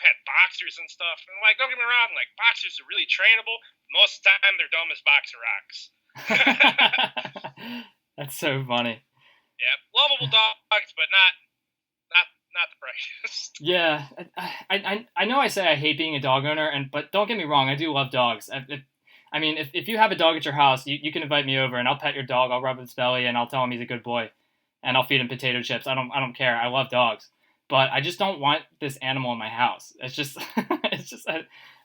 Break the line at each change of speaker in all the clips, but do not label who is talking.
I've had boxers and stuff, and like, don't get me wrong, like boxers are really trainable. Most of the time, they're dumb as boxer rocks.
That's so funny.
Yeah, lovable dogs, but not the brightest.
Yeah, I know I say I hate being a dog owner, but don't get me wrong, I do love dogs. If you have a dog at your house, you can invite me over and I'll pet your dog. I'll rub his belly and I'll tell him he's a good boy, and I'll feed him potato chips. I don't care. I love dogs, but I just don't want this animal in my house. It's just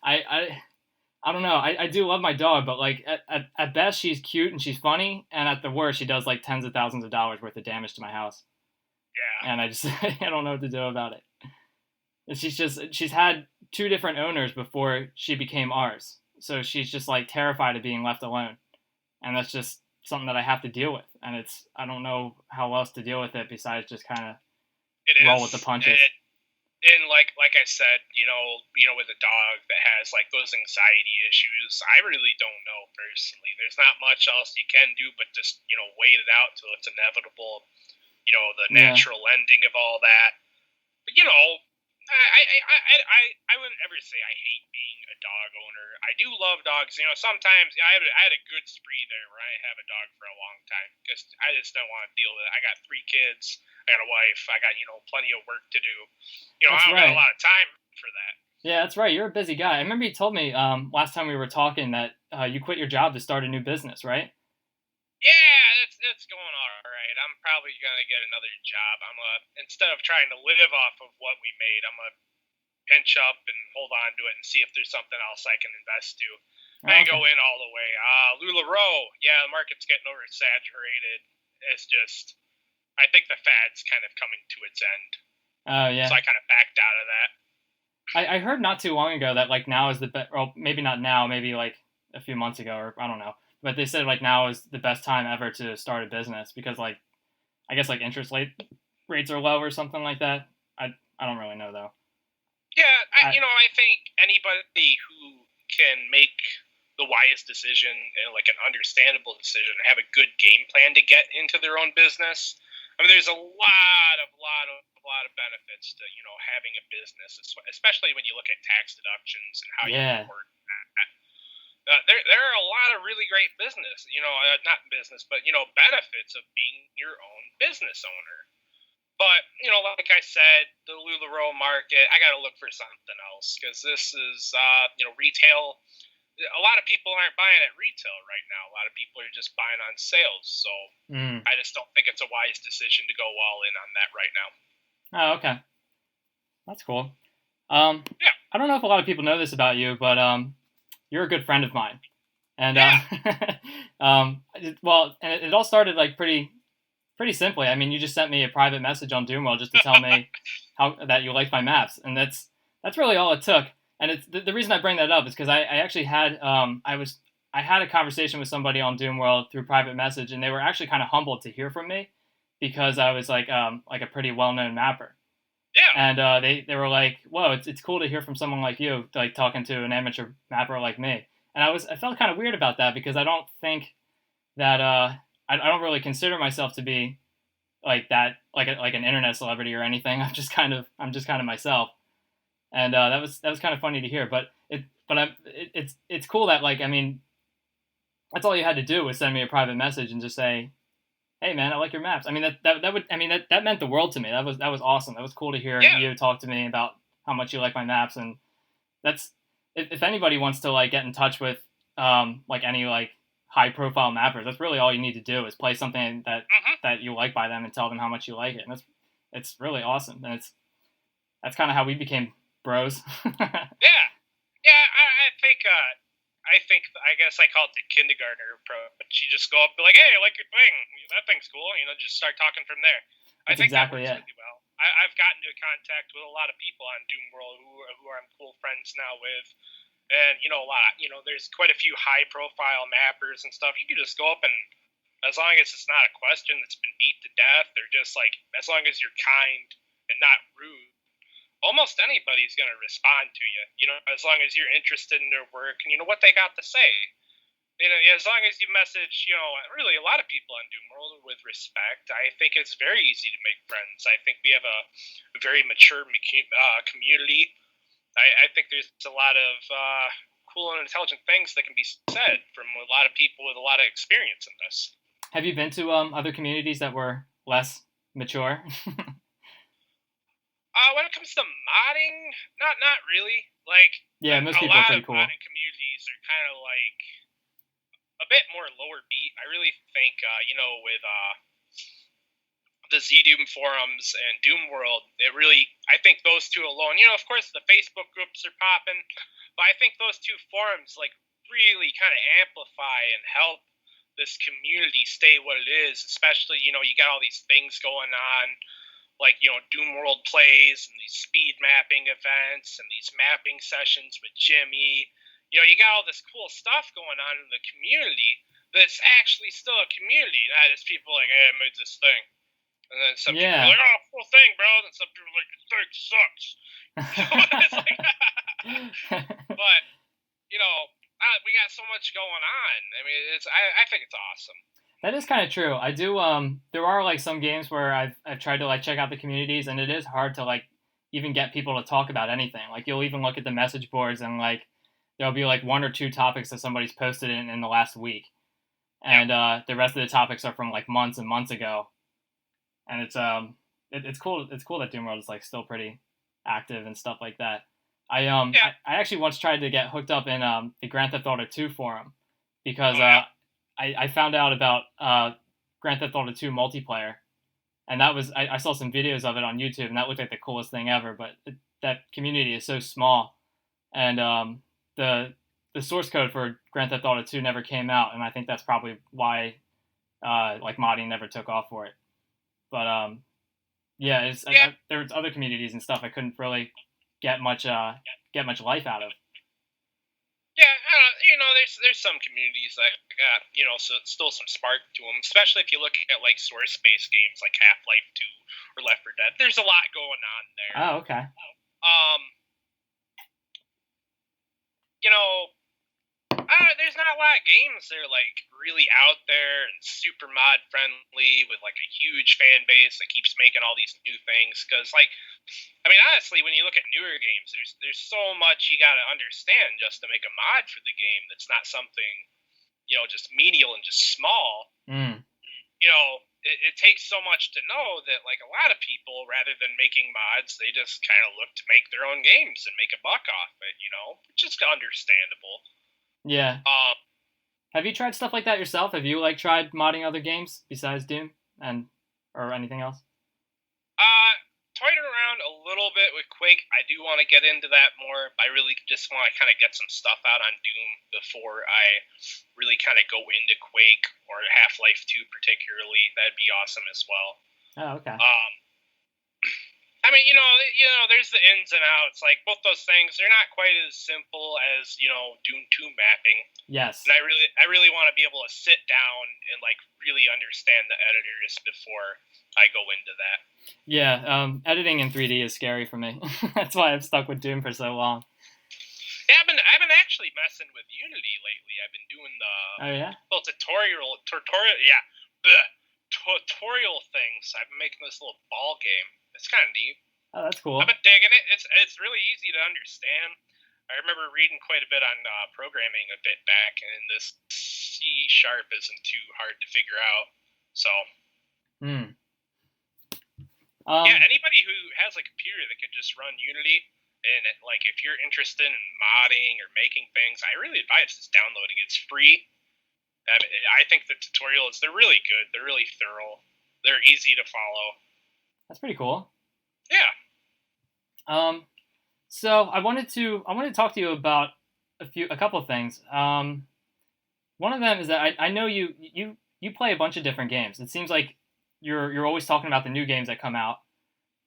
I don't know. I do love my dog, but like at best she's cute and she's funny, and at the worst she does like tens of thousands of dollars worth of damage to my house.
Yeah.
And I just I don't know what to do about it. And she's had two different owners before she became ours, so she's just like terrified of being left alone, and that's just something that I have to deal with. And I don't know how else to deal with it besides just kind of roll with the punches.
And like I said, with a dog that has like those anxiety issues, I really don't know personally. There's not much else you can do but just wait it out till it's inevitable. The natural ending of all that. But I wouldn't ever say I hate being a dog owner. I do love dogs. Sometimes I had a good spree there where I have a dog for a long time because I just don't want to deal with it. I got 3 kids. I got a wife. I got plenty of work to do. I don't got a lot of time for that.
Yeah, that's right. You're a busy guy. I remember you told me last time we were talking that you quit your job to start a new business, right?
Yeah, it's going all right. I'm probably gonna get another job. Instead of trying to live off of what we made, I'm gonna pinch up and hold on to it and see if there's something else I can invest to. I go in all the way. LuLaRoe, yeah, the market's getting oversaturated. It's just, I think the fad's kind of coming to its end.
Oh yeah.
So I kind of backed out of that.
I heard not too long ago that like now is the best, or maybe not now, maybe like a few months ago, or I don't know. But they said like now is the best time ever to start a business because like I guess like interest rates are low or something like that. I don't really know though.
Yeah, I think anybody who can make the wisest decision and like an understandable decision, have a good game plan to get into their own business. I mean, there's a lot of benefits to having a business, especially when you look at tax deductions and how you report that. There are a lot of really great business, not business, but, benefits of being your own business owner. But, like I said, the LuLaRoe market, I got to look for something else because this is, retail. A lot of people aren't buying at retail right now. A lot of people are just buying on sales. So I just don't think it's a wise decision to go all in on that right now.
Oh, okay. That's cool. Yeah. I don't know if a lot of people know this about you, but you're a good friend of mine, and and it all started like pretty simply. I mean, you just sent me a private message on Doomworld just to tell me that you liked my maps, and that's really all it took. And it's the reason I bring that up is because I actually had I had a conversation with somebody on Doomworld through private message, and they were actually kind of humbled to hear from me because I was like a pretty well-known mapper.
Yeah.
And they were like, "Whoa, it's cool to hear from someone like you, like talking to an amateur mapper like me." And I felt kind of weird about that because I don't think that I don't really consider myself to be like that, like an internet celebrity or anything. I'm just kind of myself. And that was kind of funny to hear. But it's cool that like I mean, that's all you had to do was send me a private message and just say, "Hey man, I like your maps." I mean that meant the world to me. That was awesome. That was cool to hear you talk to me about how much you like my maps. And that's if anybody wants to like get in touch with like any like high profile mappers, that's really all you need to do is play something that you like by them and tell them how much you like it. And it's really awesome. And that's kind of how we became bros.
Yeah. I guess I call it the kindergartner approach. You just go up and be like, "Hey, I like your thing. That thing's cool." Just start talking from there. I think
exactly
that works really well. I've gotten into contact with a lot of people on Doomworld who I'm cool friends now with, and there's quite a few high profile mappers and stuff. You can just go up and, as long as it's not a question that's been beat to death, or just like as long as you're kind and not rude, almost anybody's going to respond to you, as long as you're interested in their work and what they got to say. As long as you message, really a lot of people on Doomworld with respect, I think it's very easy to make friends. I think we have a very mature community. I think there's a lot of cool and intelligent things that can be said from a lot of people with a lot of experience in this.
Have you been to other communities that were less mature?
When it comes to modding, not really. Like,
yeah, most
a
people are
lot
pretty
of
cool.
modding communities are kind of like a bit more lower beat. I really think, with the Z-Doom forums and Doom World, I think those two alone, of course the Facebook groups are popping, but I think those two forums, like, really kind of amplify and help this community stay what it is, especially, you got all these things going on, like, Doom World plays and these speed mapping events and these mapping sessions with Jimmy. You got all this cool stuff going on in the community that's actually still a community, not just people like, hey, I made this thing. And then some people are like, oh, cool thing, bro. And some people are like, the thing sucks. But, we got so much going on. I mean, I think it's awesome.
That is kind of true. I do. There are like some games where I've tried to like check out the communities, and it is hard to like even get people to talk about anything. Like you'll even look at the message boards, and like there'll be like one or two topics that somebody's posted in the last week, and the rest of the topics are from like months and months ago. And it's cool. It's cool that Doom World is like still pretty active and stuff like that. I actually once tried to get hooked up in the Grand Theft Auto 2 forum because I found out about Grand Theft Auto 2 multiplayer, and that was I saw some videos of it on YouTube, and that looked like the coolest thing ever. But that community is so small, and the source code for Grand Theft Auto 2 never came out, and I think that's probably why like modding never took off for it. But there was other communities and stuff I couldn't really get much life out of.
Yeah, there's some communities that got, so still some spark to them, especially if you look at like source-based games like Half-Life 2 or Left 4 Dead. There's a lot going on there.
Oh, okay.
There's not a lot of games that are like really out there and super mod friendly with like a huge fan base that keeps making all these new things. Because honestly, when you look at newer games, there's so much you got to understand just to make a mod for the game. That's not something just menial and just small. It takes so much to know that like a lot of people, rather than making mods, they just kind of look to make their own games and make a buck off it. Which is understandable.
Yeah. Have you tried stuff like that yourself? Have you like tried modding other games besides Doom or anything else?
Toyed around a little bit with Quake. I do want to get into that more. I really just want to kind of get some stuff out on Doom before I really kind of go into Quake or Half-Life 2 particularly. That'd be awesome as well.
Oh, okay.
There's the ins and outs. Like, both those things, they're not quite as simple as, Doom 2 mapping.
Yes.
And I really want to be able to sit down and, like, really understand the editors before I go into that.
Yeah, editing in 3D is scary for me. That's why I've stuck with Doom for so long.
Yeah, I've been actually messing with Unity lately. I've been doing the tutorial things. I've been making this little ball game. It's kind of neat.
Oh, that's cool.
I've been digging it. It's really easy to understand. I remember reading quite a bit on programming a bit back, and this C# isn't too hard to figure out. So, anybody who has a computer that can just run Unity, and like if you're interested in modding or making things, I really advise just downloading. It's free. I think the tutorials, they're really good. They're really thorough. They're easy to follow.
That's pretty cool.
Yeah.
So I wanted to talk to you about a couple of things. One of them is that I know you play a bunch of different games. It seems like you're always talking about the new games that come out,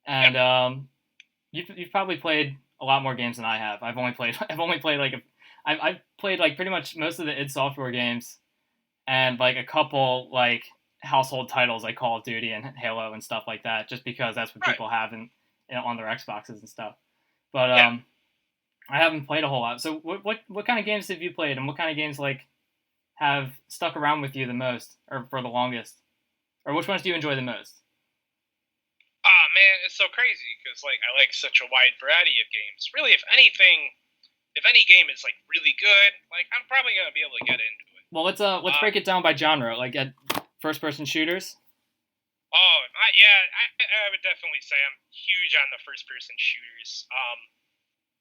and you've probably played a lot more games than I have. I've only played I've played like pretty much most of the id Software games, and like a couple like household titles like Call of Duty and Halo and stuff like that, just because that's what people have on their Xboxes and stuff. But I haven't played a whole lot. So what kind of games have you played, and what kind of games like have stuck around with you the most, or for the longest, or which ones do you enjoy the most?
man, it's so crazy because like I like such a wide variety of games. Really, if any game is like really good, like I'm probably gonna be able to get into it.
Well, let's break it down by genre. Like at first-person shooters.
I would definitely say I'm huge on the first-person shooters.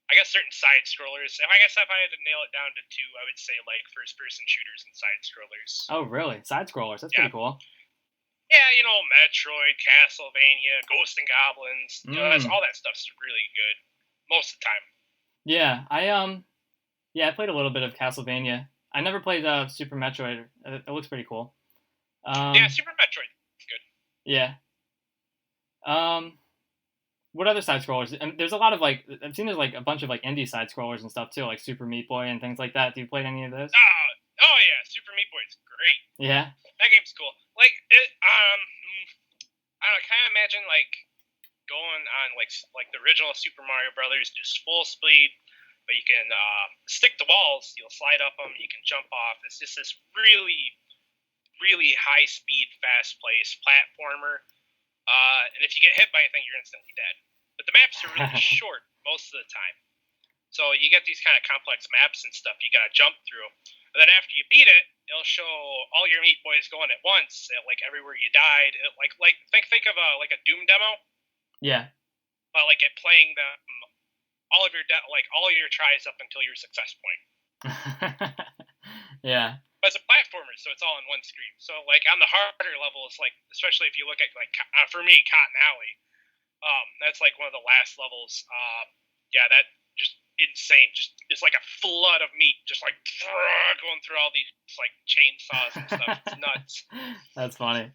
I guess certain side scrollers. If I had to nail it down to two, I would say like first-person shooters and side scrollers.
Oh, really? Side scrollers? That's pretty cool.
Yeah, Metroid, Castlevania, Ghosts and Goblins. All that stuff's really good most of the time.
Yeah, I played a little bit of Castlevania. I never played Super Metroid. It looks pretty cool.
Super Metroid is good.
Yeah. What other side scrollers? And there's a lot of like I've seen there's like a bunch of like indie side scrollers and stuff too, like Super Meat Boy and things like that. Do you play any of those?
Oh yeah, Super Meat Boy is great.
Yeah.
That game's cool. Like it, I don't know. Kind of imagine like going on like the original Super Mario Brothers, just full speed, but you can stick to walls. You'll slide up them. You can jump off. It's just this really, really high speed, fast paced platformer. And if you get hit by anything, you're instantly dead. But the maps are really short most of the time. So you get these kind of complex maps and stuff you gotta jump through. And then after you beat it, it'll show all your Meat Boys going at once, at like everywhere you died. Think of like a Doom demo.
Yeah.
Like it playing all your tries up until your success point.
Yeah.
But it's a platformer, so it's all in one screen. So like on the harder levels, like especially if you look at like for me, Cotton Alley, that's like one of the last levels. That just insane. Just it's like a flood of meat, just like going through all these like chainsaws and stuff. It's nuts.
That's funny.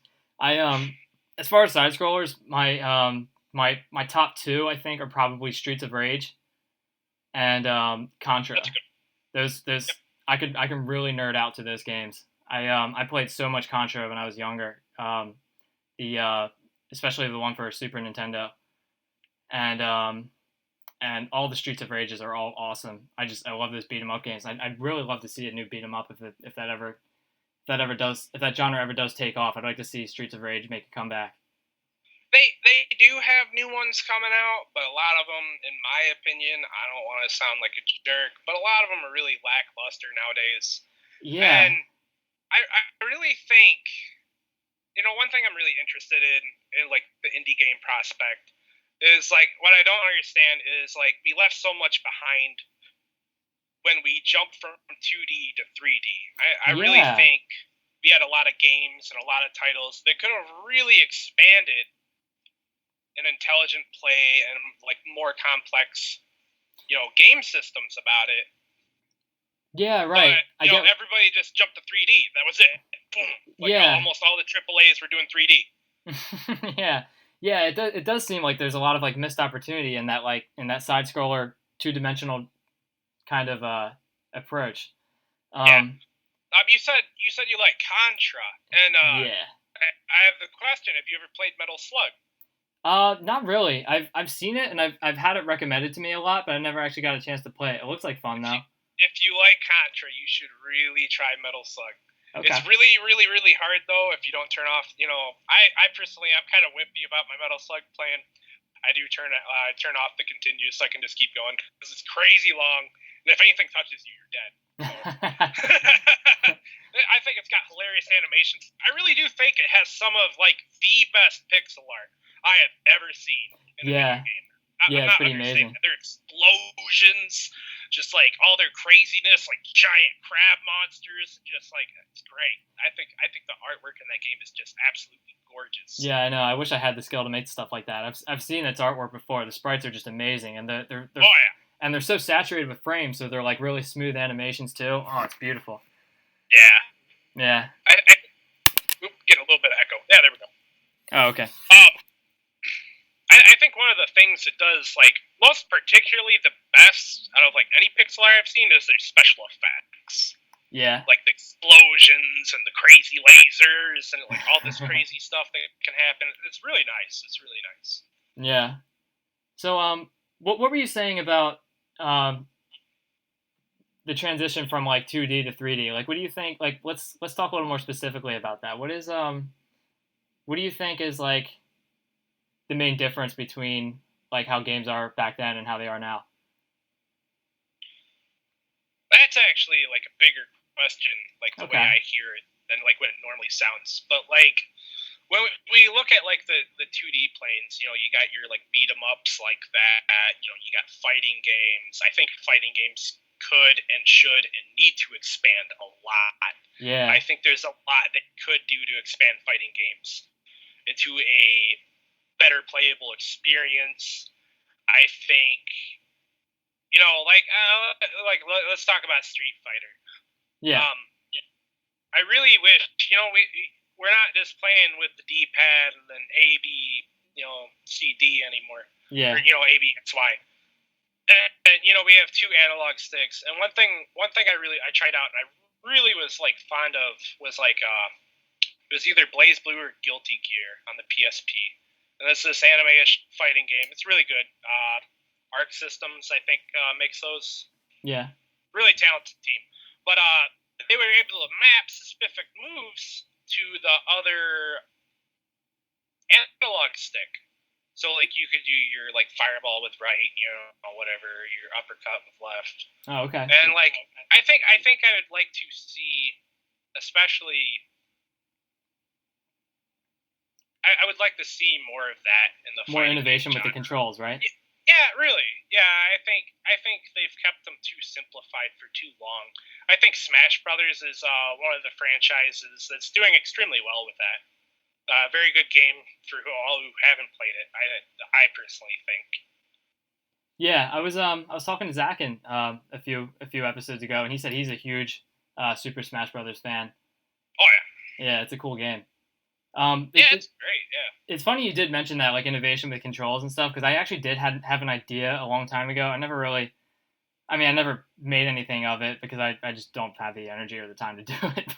As far as side scrollers, my top two I think are probably Streets of Rage and Contra.
That's good.
Those I can really nerd out to those games. I played so much Contra when I was younger. Especially the one for Super Nintendo, and all the Streets of Rages are all awesome. I love those beat 'em up games. I'd really love to see a new beat 'em up if that genre ever does take off. I'd like to see Streets of Rage make a comeback.
They do have new ones coming out, but a lot of them, in my opinion, I don't want to sound like a jerk, but a lot of them are really lackluster nowadays.
Yeah.
And I really think, one thing I'm really interested in like the indie game prospect is like what I don't understand is like we left so much behind when we jumped from 2D to 3D. I really think we had a lot of games and a lot of titles that could have really expanded an intelligent play and like more complex, game systems about it.
Yeah, right.
But, everybody just jumped to 3D. That was it. Boom. Almost all the AAAs were doing 3D.
Yeah. Yeah, it does seem like there's a lot of like missed opportunity in that side scroller 2-dimensional kind of approach.
You said you like Contra, and
yeah.
I have the question: have you ever played Metal Slug?
Not really. I've seen it and I've had it recommended to me a lot, but I never actually got a chance to play it. It looks like fun though.
If you like Contra, you should really try Metal Slug.
Okay.
It's really, really, really hard though if you don't turn off. I personally, I'm kind of wimpy about my Metal Slug playing. I do turn off the continue so I can just keep going because it's crazy long, and if anything touches you, you're dead. So. I think it's got hilarious animations. I really do think it has some of like the best pixel art I have ever seen in a video game.
It's pretty amazing.
Their explosions, just like all their craziness, like giant crab monsters, just like it's great. I think the artwork in that game is just absolutely gorgeous.
Yeah, I know. I wish I had the skill to make stuff like that. I've seen its artwork before. The sprites are just amazing, and they're and they're so saturated with frames, so they're like really smooth animations too. Oh, it's beautiful.
Yeah.
Yeah.
Get a little bit of echo. Yeah, there we go.
Oh, okay.
I think one of the things it does, like, most particularly the best out of, like, any pixel art I've seen is their special effects.
Yeah.
Like, the explosions and the crazy lasers and, like, all this crazy stuff that can happen. It's really nice. It's really nice.
Yeah. So, what were you saying about, the transition from, like, 2D to 3D? Like, what do you think, like, let's talk a little more specifically about that. What do you think is, like, the main difference between like how games are back then and how they are now?
That's actually like a bigger question, like the way I hear it, than like when it normally sounds. But like when we look at like the 2D planes, you got your like beat 'em ups like that. You got fighting games. I think fighting games could and should and need to expand a lot.
Yeah.
I think there's a lot they could do to expand fighting games into a better playable experience. I think, let's talk about Street Fighter.
Yeah.
I really wish, we're not just playing with the D-pad and then A, B, C, D anymore.
Yeah.
Or, A, B, X, Y. And we have 2 analog sticks. And one thing I tried out and I really was like fond of was like it was either Blaze Blue or Guilty Gear on the PSP. And this is this anime-ish fighting game. It's really good. Arc Systems, I think, makes those.
Yeah.
Really talented team. But they were able to map specific moves to the other analog stick. So, like, you could do your, like, fireball with right, whatever, your uppercut with left.
Oh, okay.
And, like, I think I would like to see, especially, I would like to see more of that in the
more innovation with the controls, right?
Yeah, really. Yeah, I think they've kept them too simplified for too long. I think Smash Brothers is one of the franchises that's doing extremely well with that. Very good game for all who haven't played it. I personally think.
Yeah, I was talking to Zach a few episodes ago, and he said he's a huge Super Smash Brothers fan.
Oh yeah.
Yeah, it's a cool game.
It's great. Yeah.
It's funny you did mention that, like innovation with controls and stuff, because I actually did have an idea a long time ago. I never made anything of it because I just don't have the energy or the time to do it.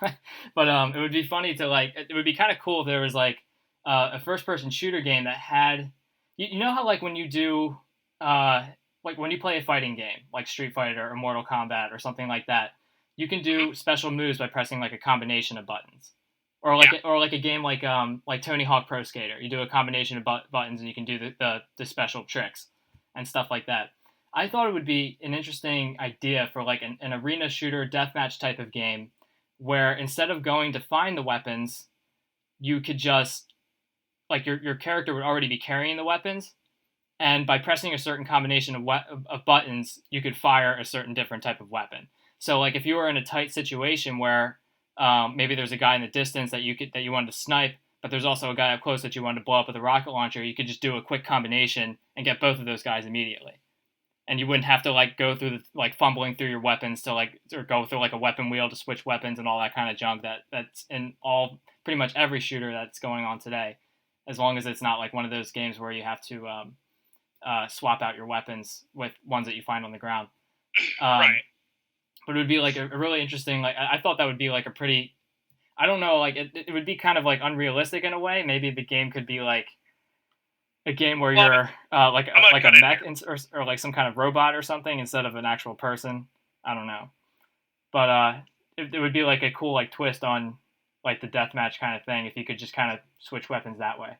But it would be funny to it would be kind of cool if there was like a first person shooter game that had, you know how like when you do like when you play a fighting game like Street Fighter or Mortal Kombat or something like that, you can do special moves by pressing like a combination of buttons. Or like a game like Tony Hawk Pro Skater, you do a combination of buttons and you can do the special tricks and stuff like that. I thought it would be an interesting idea for like an arena shooter deathmatch type of game, where instead of going to find the weapons, you could just like your character would already be carrying the weapons, and by pressing a certain combination of buttons, you could fire a certain different type of weapon. So like if you were in a tight situation where maybe there's a guy in the distance that you wanted to snipe, but there's also a guy up close that you wanted to blow up with a rocket launcher, you could just do a quick combination and get both of those guys immediately. And you wouldn't have to like go through fumbling through your weapons to or go through like a weapon wheel to switch weapons and all that kind of junk that's in pretty much every shooter that's going on today, as long as it's not like one of those games where you have to swap out your weapons with ones that you find on the ground.
Right.
But it would be like a really interesting, like I thought that would be like a pretty, I don't know, like it would be kind of like unrealistic in a way. Maybe the game could be like a game where you're like a mech or like some kind of robot or something instead of an actual person. I don't know, but it would be like a cool like twist on like the deathmatch kind of thing if you could just kind of switch weapons that way.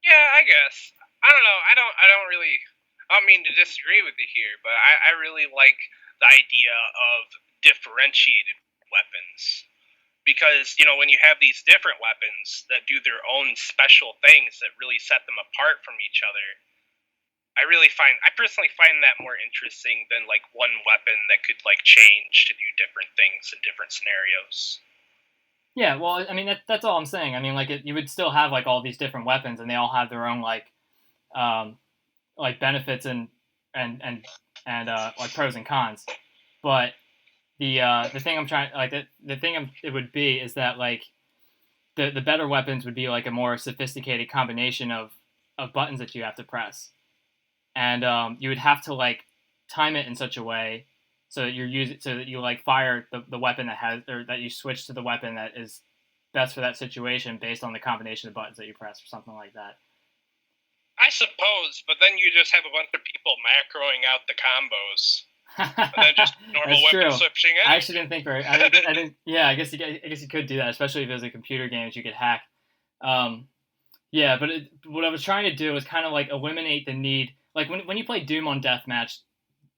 Yeah, I guess. I don't know. I don't mean to disagree with you here, but I really like the idea of differentiated weapons. Because, when you have these different weapons that do their own special things that really set them apart from each other, I personally find that more interesting than, like, one weapon that could, like, change to do different things in different scenarios.
Yeah, well, I mean, that's all I'm saying. I mean, like, you would still have, like, all these different weapons, and they all have their own, like benefits and like, pros and cons. But the thing I'm trying, like the thing it would be is that like the better weapons would be like a more sophisticated combination of buttons that you have to press, and you would have to like time it in such a way so that you like fire the weapon that you switch to the weapon that is best for that situation based on the combination of buttons that you press or something like that.
I suppose, but then you just have a bunch of people macroing out the combos. And then just normal weapon switching in.
I actually didn't think very. I didn't. Yeah, I guess you could do that, especially if it was a computer game that you could hack. Yeah, but what I was trying to do is kind of like eliminate the need. Like when you play Doom on Deathmatch,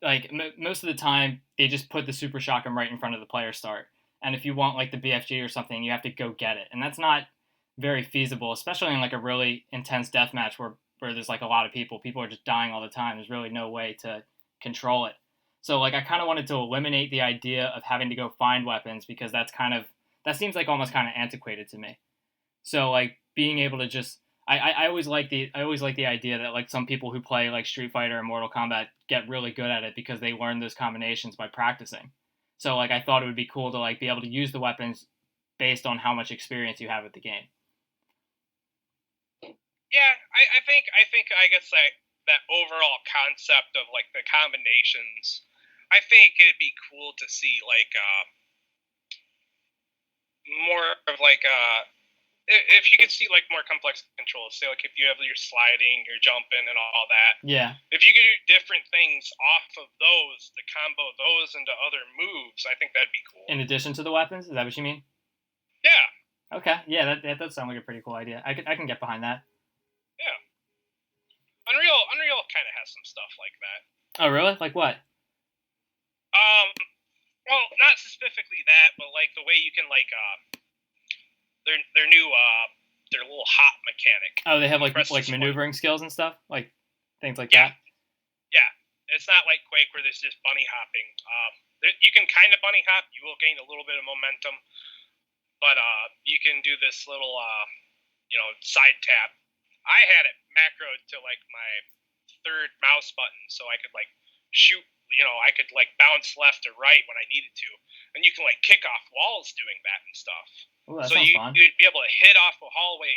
like most of the time they just put the super shotgun right in front of the player start, and if you want like the BFG or something, you have to go get it, and that's not very feasible, especially in like a really intense deathmatch where there's like a lot of people are just dying all the time. There's really no way to control it. So like I kind of wanted to eliminate the idea of having to go find weapons because that seems like almost kind of antiquated to me. So like being able to just I always like the idea that like some people who play like Street Fighter and Mortal Kombat get really good at it because they learn those combinations by practicing. So like I thought it would be cool to like be able to use the weapons based on how much experience you have with the game.
Yeah, I guess that overall concept of like the combinations, I think it'd be cool to see like more of like if you could see like more complex controls, say like if you have your sliding, your jumping, and all that.
Yeah.
If you could do different things off of those, to combo those into other moves, I think that'd be cool.
In addition to the weapons, is that what you mean?
Yeah.
Okay. Yeah, that does sound like a pretty cool idea. I can get behind that.
Yeah. Unreal kind of has some stuff like that.
Oh really? Like what?
Well, not specifically that, but like the way you can like their new their little hop mechanic.
Oh, they have like maneuvering skills and stuff, like things like that.
Yeah, it's not like Quake where there's just bunny hopping. You can kind of bunny hop. You will gain a little bit of momentum, but you can do this little side tap. I had it macroed to like my third mouse button, so I could like shoot. I could like bounce left or right when I needed to, and you can like kick off walls doing that and stuff.
Ooh, that
so
sounds fun.
You'd be able to hit off a hallway,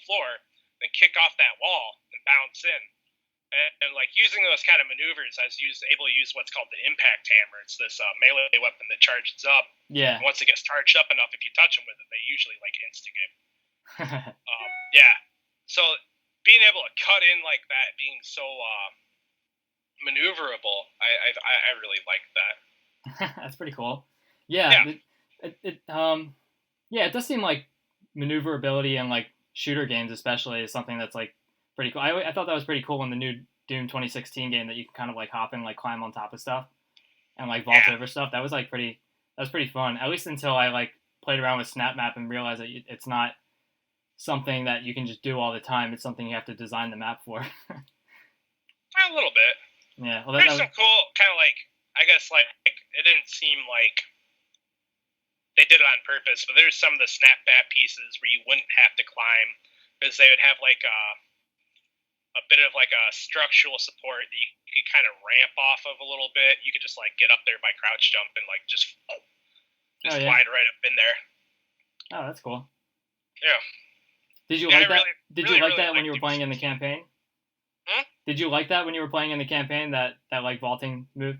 floor, then kick off that wall and bounce in. And like using those kind of maneuvers, I was able to use what's called the impact hammer. It's this melee weapon that charges up.
Yeah.
And once it gets charged up enough, if you touch them with it, they usually like instigate. Yeah. So being able to cut in like that, being so maneuverable, I really like that.
That's pretty cool. Yeah. It does seem like maneuverability in like shooter games, especially, is something that's like pretty cool. I thought that was pretty cool in the new Doom 2016 game that you can kind of like hop and like climb on top of stuff and like vault over stuff. That was pretty fun. At least until I like played around with Snap Map and realized that it's not something that you can just do all the time. It's something you have to design the map for.
A little bit.
Yeah. Well,
there's some cool kind of like, I guess like it didn't seem like they did it on purpose, but there's some of the snap back pieces where you wouldn't have to climb because they would have like a bit of like a structural support that you could kind of ramp off of a little bit. You could just like get up there by crouch jump and like just slide right up in there.
Oh, that's cool.
Yeah.
Did you like that? Did you like that when you were playing in the campaign?
Hmm?
Did you like that when you were playing in the campaign, that like vaulting move?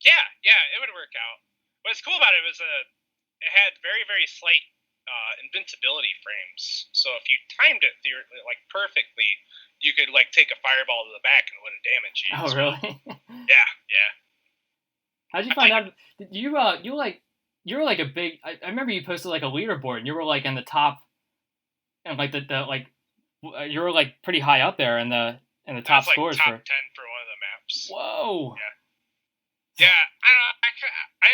Yeah, it would work out. What's cool about it was it had very, very slight invincibility frames. So if you timed it like perfectly, you could like take a fireball to the back and it wouldn't damage you.
Oh, really?
Yeah.
How'd you find out? Did you were like a big. I remember you posted like a leaderboard and you were like in the top, and like the like you were like pretty high up there in the top scores
top 10 for one of the maps.
Whoa.
Yeah, I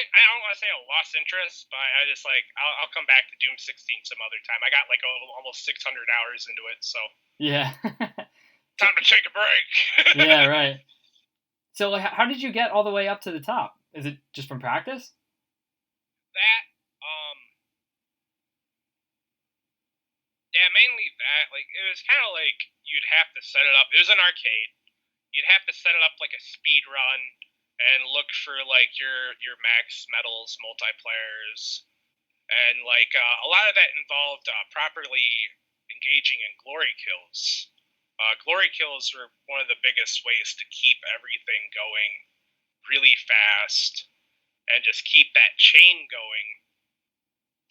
don't want to say I lost interest, but I just like I'll come back to Doom 16 some other time. I got like almost 600 hours into it, so
yeah.
Time to take a break.
Yeah, right. So like, how did you get all the way up to the top? Is it just from practice?
That yeah, mainly that. Like it was kind of like you'd have to set it up. It was an arcade. You'd have to set it up like a speed run. And look for like your max medals multiplayers, and like a lot of that involved properly engaging in glory kills. Glory kills were one of the biggest ways to keep everything going really fast and just keep that chain going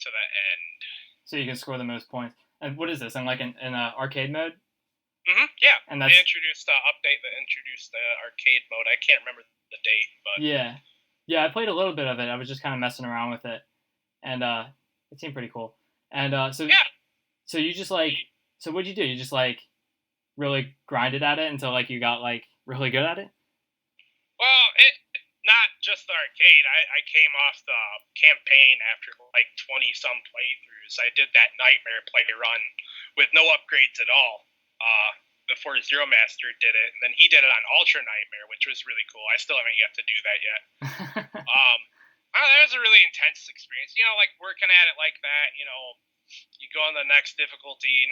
to the end.
So you can score the most points. And what is this in like an arcade mode?
Mm-hmm. Yeah.
And
they introduced update that introduced the arcade mode. I can't remember the date, but
yeah, I played a little bit of it. I was just kind of messing around with it, and it seemed pretty cool. And so So you just like, so what'd you do? You just like really grinded at it until like you got like really good at it?
Well, it not just the arcade. I came off the campaign after like 20 some playthroughs. I did that nightmare play run with no upgrades at all. Before Zero Master did it, and then he did it on Ultra Nightmare, which was really cool. I still haven't yet to do that yet. That was a really intense experience. You know, like working at it like that. You know, you go on the next difficulty. You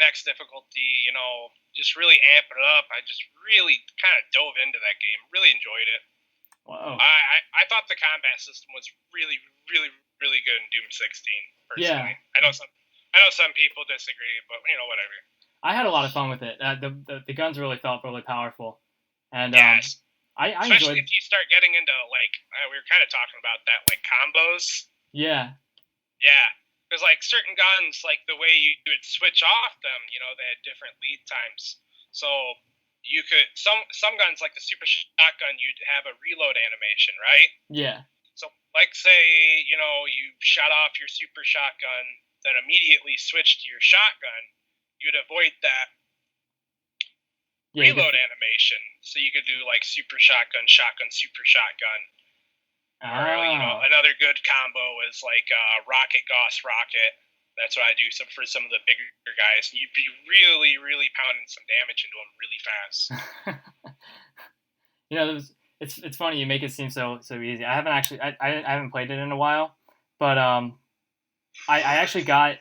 know, just really amp it up. I just really kind of dove into that game. Really enjoyed it.
Wow.
I thought the combat system was really, really, really good in Doom 16. Personally,
Yeah.
I know some people disagree, but you know, whatever.
I had a lot of fun with it. The guns really felt really powerful, and
yes.
I
especially
enjoyed.
if you start getting into like we were kind of talking about that, like combos.
Yeah.
Yeah, because like certain guns, like the way you would switch off them, you know, they had different lead times. So you could some guns like the super shotgun, you'd have a reload animation, right?
Yeah.
So like say you know you shot off your super shotgun, then immediately switched to your shotgun. You'd avoid that reload animation, so you could do like super shotgun, super shotgun. Or you know, another good combo is like rocket, Gauss, rocket. That's what I do for some of the bigger guys. You'd be really, really pounding some damage into them really fast.
You know, it's funny you make it seem so easy. I haven't played it in a while, but I actually got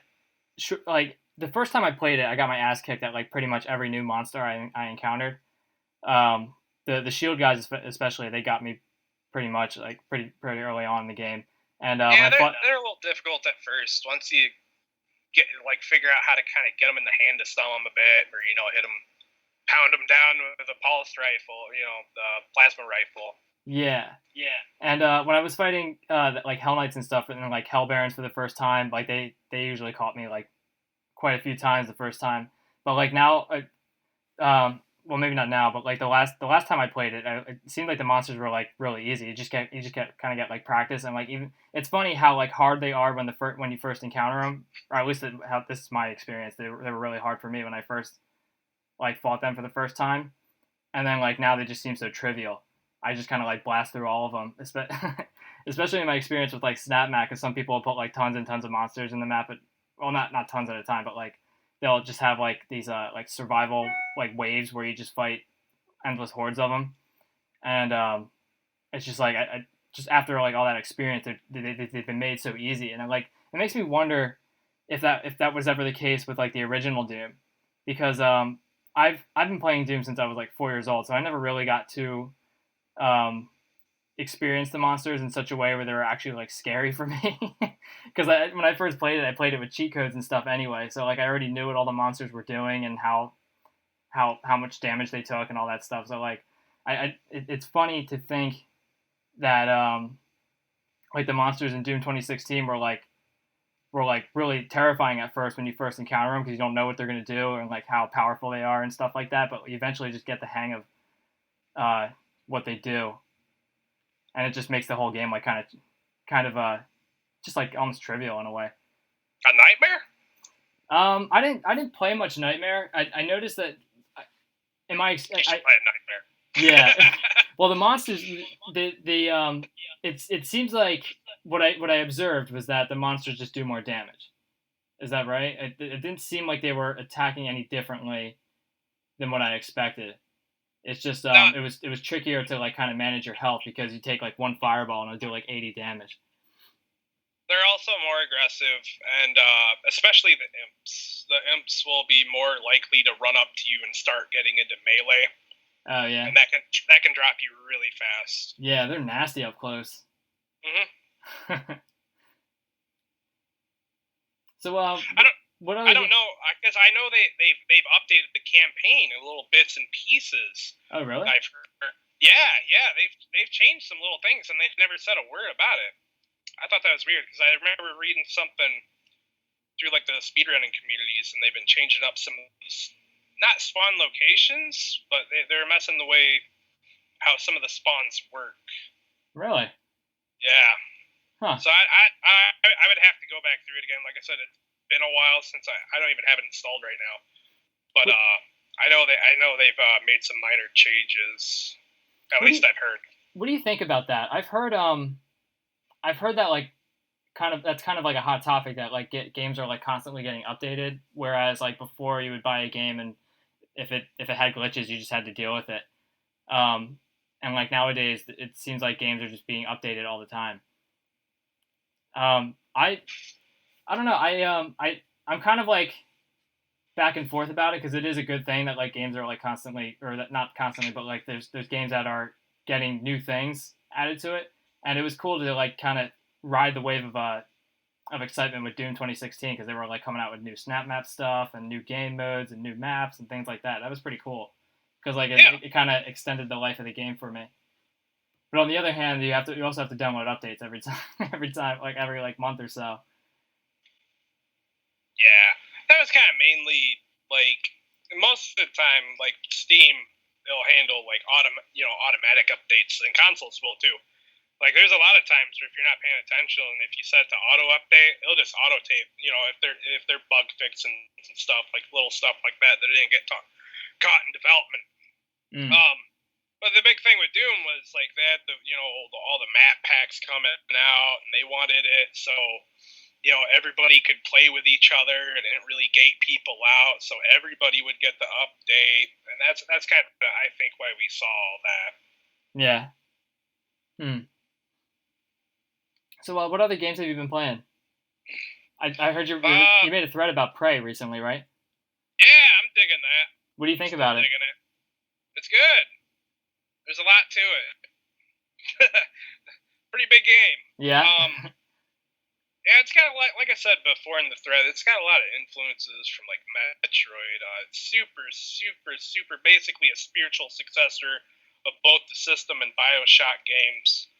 like. The first time I played it, I got my ass kicked at like pretty much every new monster I encountered. The shield guys especially, they got me pretty much like pretty early on in the game. And
yeah, they're a little difficult at first. Once you get like figure out how to kind of get them in the hand to stun them a bit, or you know hit them, pound them down with a pulse rifle, you know the plasma rifle.
Yeah. And when I was fighting like Hell Knights and stuff, and then like Hell Barons for the first time, like they usually caught me like quite a few times the first time, but like now, well maybe not now, but like the last time I played it, it seemed like the monsters were like really easy. You just kind of get like practice, and like even it's funny how like hard they are when you first encounter them, or at least how this is my experience. They were really hard for me when I first like fought them for the first time, and then like now they just seem so trivial. I just kind of like blast through all of them, especially in my experience with like Snap Map, because some people will put like tons and tons of monsters in the map, but well, not tons at a time, but like they'll just have like these like survival like waves where you just fight endless hordes of them, and it's just like I just after like all that experience, they've been made so easy, and it makes me wonder if that was ever the case with like the original Doom, because I've been playing Doom since I was like 4 years old, so I never really got to experience the monsters in such a way where they were actually like scary for me. Because when I first played it, I played it with cheat codes and stuff anyway. So like I already knew what all the monsters were doing and how much damage they took and all that stuff. So like it's funny to think that like the monsters in Doom 2016 were like really terrifying at first when you first encounter them, because you don't know what they're gonna do and like how powerful they are and stuff like that. But you eventually just get the hang of what they do. And it just makes the whole game like kind of just like almost trivial in a way.
A Nightmare?
I didn't play much Nightmare. I noticed that in my
you should play a
Nightmare. Yeah. Well, the monsters, it seems like what I observed was that the monsters just do more damage. Is that right? It didn't seem like they were attacking any differently than what I expected. It's just it was trickier to like kind of manage your health, because you take like one fireball and it'll do like 80 damage.
They're also more aggressive, and especially the imps. The imps will be more likely to run up to you and start getting into melee.
Oh yeah.
And that can drop you really fast.
Yeah, they're nasty up close.
Mhm.
So
I don't know, because I know they've updated the campaign in little bits and pieces.
Oh really?
I've heard. Yeah, they've changed some little things, and they've never said a word about it. I thought that was weird, because I remember reading something through like the speedrunning communities, and they've been changing up some of these, not spawn locations, but they're messing the way how some of the spawns work.
Really?
Yeah.
Huh.
So I would have to go back through it again. Like I said, been a while since I don't even have it installed right now. But I know they've made some minor changes. At least I've heard.
What do you think about that? I've heard that like that's kind of like a hot topic, that like games are like constantly getting updated, whereas like before you would buy a game and if it had glitches you just had to deal with it. And like nowadays it seems like games are just being updated all the time. I don't know. I'm kind of like back and forth about it, because it is a good thing that like games are like constantly, or that not constantly, but like there's games that are getting new things added to it, and it was cool to like kind of ride the wave of excitement with Doom 2016, because they were like coming out with new snap map stuff and new game modes and new maps and things like that. That was pretty cool, because like it kind of extended the life of the game for me. But on the other hand, you also have to download updates every time, like every like month or so.
Yeah, that was kind of mainly like most of the time, like Steam, they'll handle like automatic updates, and consoles will too. Like there's a lot of times where if you're not paying attention, and if you set it to auto update, it'll just auto tape. If they're bug fixing and stuff, like little stuff like that didn't get caught in development. But the big thing with Doom was like they had all the map packs coming out, and they wanted it so everybody could play with each other, and it didn't really gate people out, so everybody would get the update, and that's kind of I think why we saw all that.
Yeah. So what other games have you been playing? I heard you made a thread about Prey recently, right?
Yeah, I'm digging that.
What do you think about it?
Digging it. It's good. There's a lot to it. Pretty big game.
Yeah.
Yeah, it's got like I said before in the thread, it's got a lot of influences from like Metroid. It's super, super, super basically a spiritual successor of both the System and BioShock games.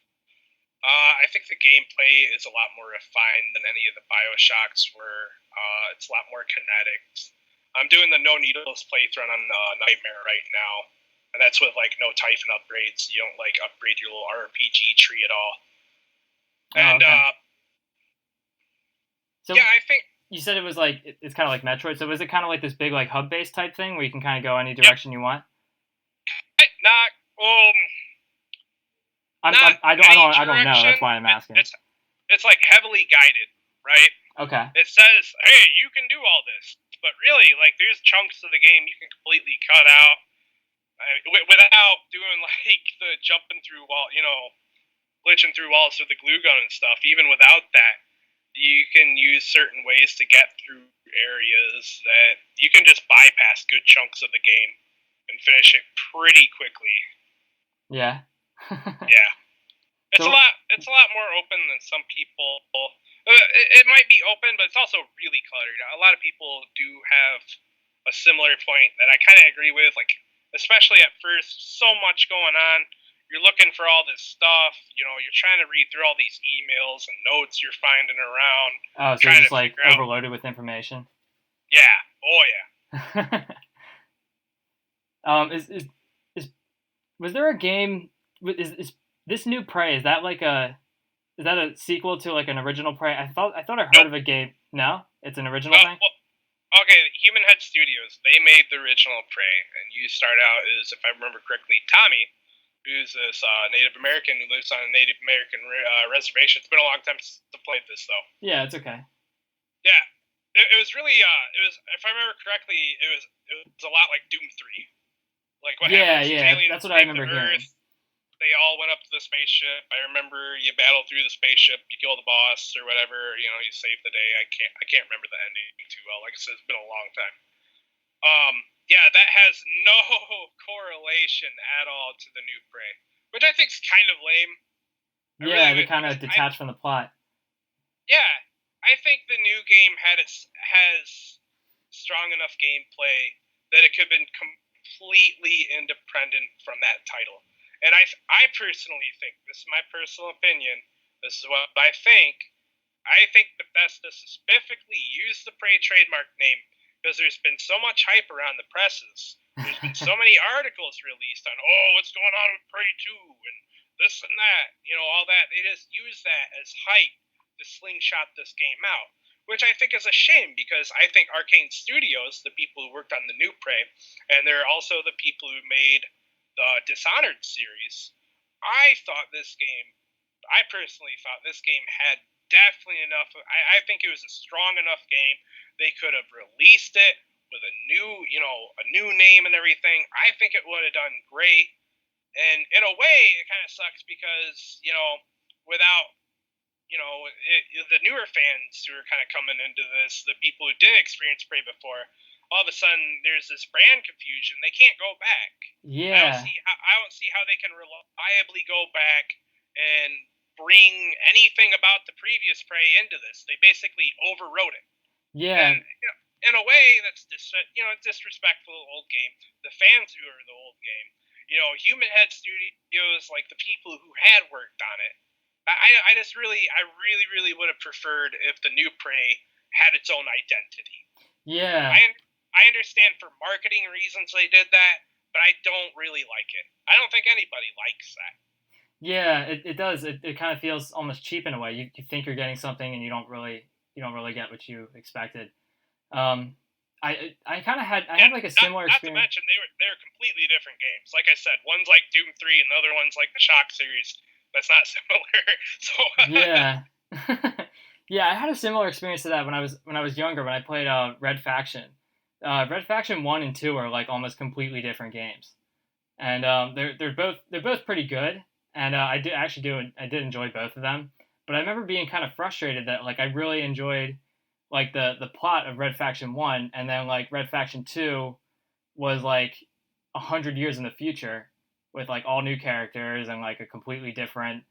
I think the gameplay is a lot more refined than any of the BioShocks were. It's a lot more kinetic. I'm doing the no needles playthrough on Nightmare right now, and that's with like no Typhon upgrades. You don't like upgrade your little RPG tree at all. And
okay. So
yeah, I think
you said it was like it's kind of like Metroid. So is it kind of like this big like hub based type thing where you can kind of go any direction you want? I don't know. That's why I'm asking.
It's like heavily guided, right?
Okay.
It says, hey, you can do all this, but really, like, there's chunks of the game you can completely cut out without doing like the jumping through wall, glitching through walls with the glue gun and stuff. Even without that, you can use certain ways to get through areas that you can just bypass good chunks of the game and finish it pretty quickly.
Yeah.
Yeah. It's a lot more open than some people. It might be open, but it's also really cluttered. A lot of people do have a similar point that I kind of agree with. Like, especially at first, so much going on. You're looking for all this stuff. You're trying to read through all these emails and notes you're finding around.
Oh, so you're just like overloaded with information.
Yeah. Oh yeah.
Was there a game? Is this new Prey? Is that a sequel to like an original Prey? I thought I heard of a game. No, it's an original thing.
Well, okay, Human Head Studios, they made the original Prey, and you start out as, if I remember correctly, Tommy, who's this Native American who lives on a Native American reservation. It's been a long time since I played this, though.
Yeah, it's okay.
Yeah, it was really if I remember correctly, it was a lot like Doom 3. Like what happens?
Yeah, that's what I remember hearing.
They all went up to the spaceship. I remember you battle through the spaceship, you kill the boss or whatever. You save the day. I can't remember the ending too well. Like I said, it's been a long time. Yeah, that has no correlation at all to the new Prey, which I think is kind of lame.
They kind of detached from the plot.
Yeah, I think the new game has strong enough gameplay that it could have been completely independent from that title. And I personally think, this is my personal opinion, this is what I think Bethesda specifically used the Prey trademark name because there's been so much hype around the presses. There's been so many articles released on, what's going on with Prey 2 and this and that, all that. They just use that as hype to slingshot this game out. which I think is a shame because I think Arcane Studios, the people who worked on the new Prey, and they're also the people who made the Dishonored series, I personally thought this game had definitely enough. I think it was a strong enough game. They could have released it with a new name and everything. I think it would have done great. And in a way, it kind of sucks because, without, the newer fans who are kind of coming into this, the people who didn't experience Prey before, all of a sudden there's this brand confusion. They can't go back.
Yeah.
I don't see how they can reliably go back and bring anything about the previous Prey into this. They basically overwrote it.
Yeah.
And, in a way, that's disrespectful of the old game. The fans who are the old game, Human Head Studios, like the people who had worked on it. I really would have preferred if the new Prey had its own identity.
Yeah.
I understand for marketing reasons they did that, but I don't really like it. I don't think anybody likes that.
Yeah, it does. It kind of feels almost cheap in a way. You think you're getting something and you don't really get what you expected. I had like a similar experience.
Not to mention they were completely different games. Like I said, one's like Doom 3 and the other one's like the Shock series. That's not similar. So
Yeah. Yeah, I had a similar experience to that when I was younger, when I played Red Faction. Red Faction 1 and 2 are like almost completely different games. And they're both pretty good, and I did enjoy both of them. But I remember being kind of frustrated that like I really enjoyed like the plot of Red Faction 1, and then like Red Faction 2 was like 100 years in the future with like all new characters and like a completely different.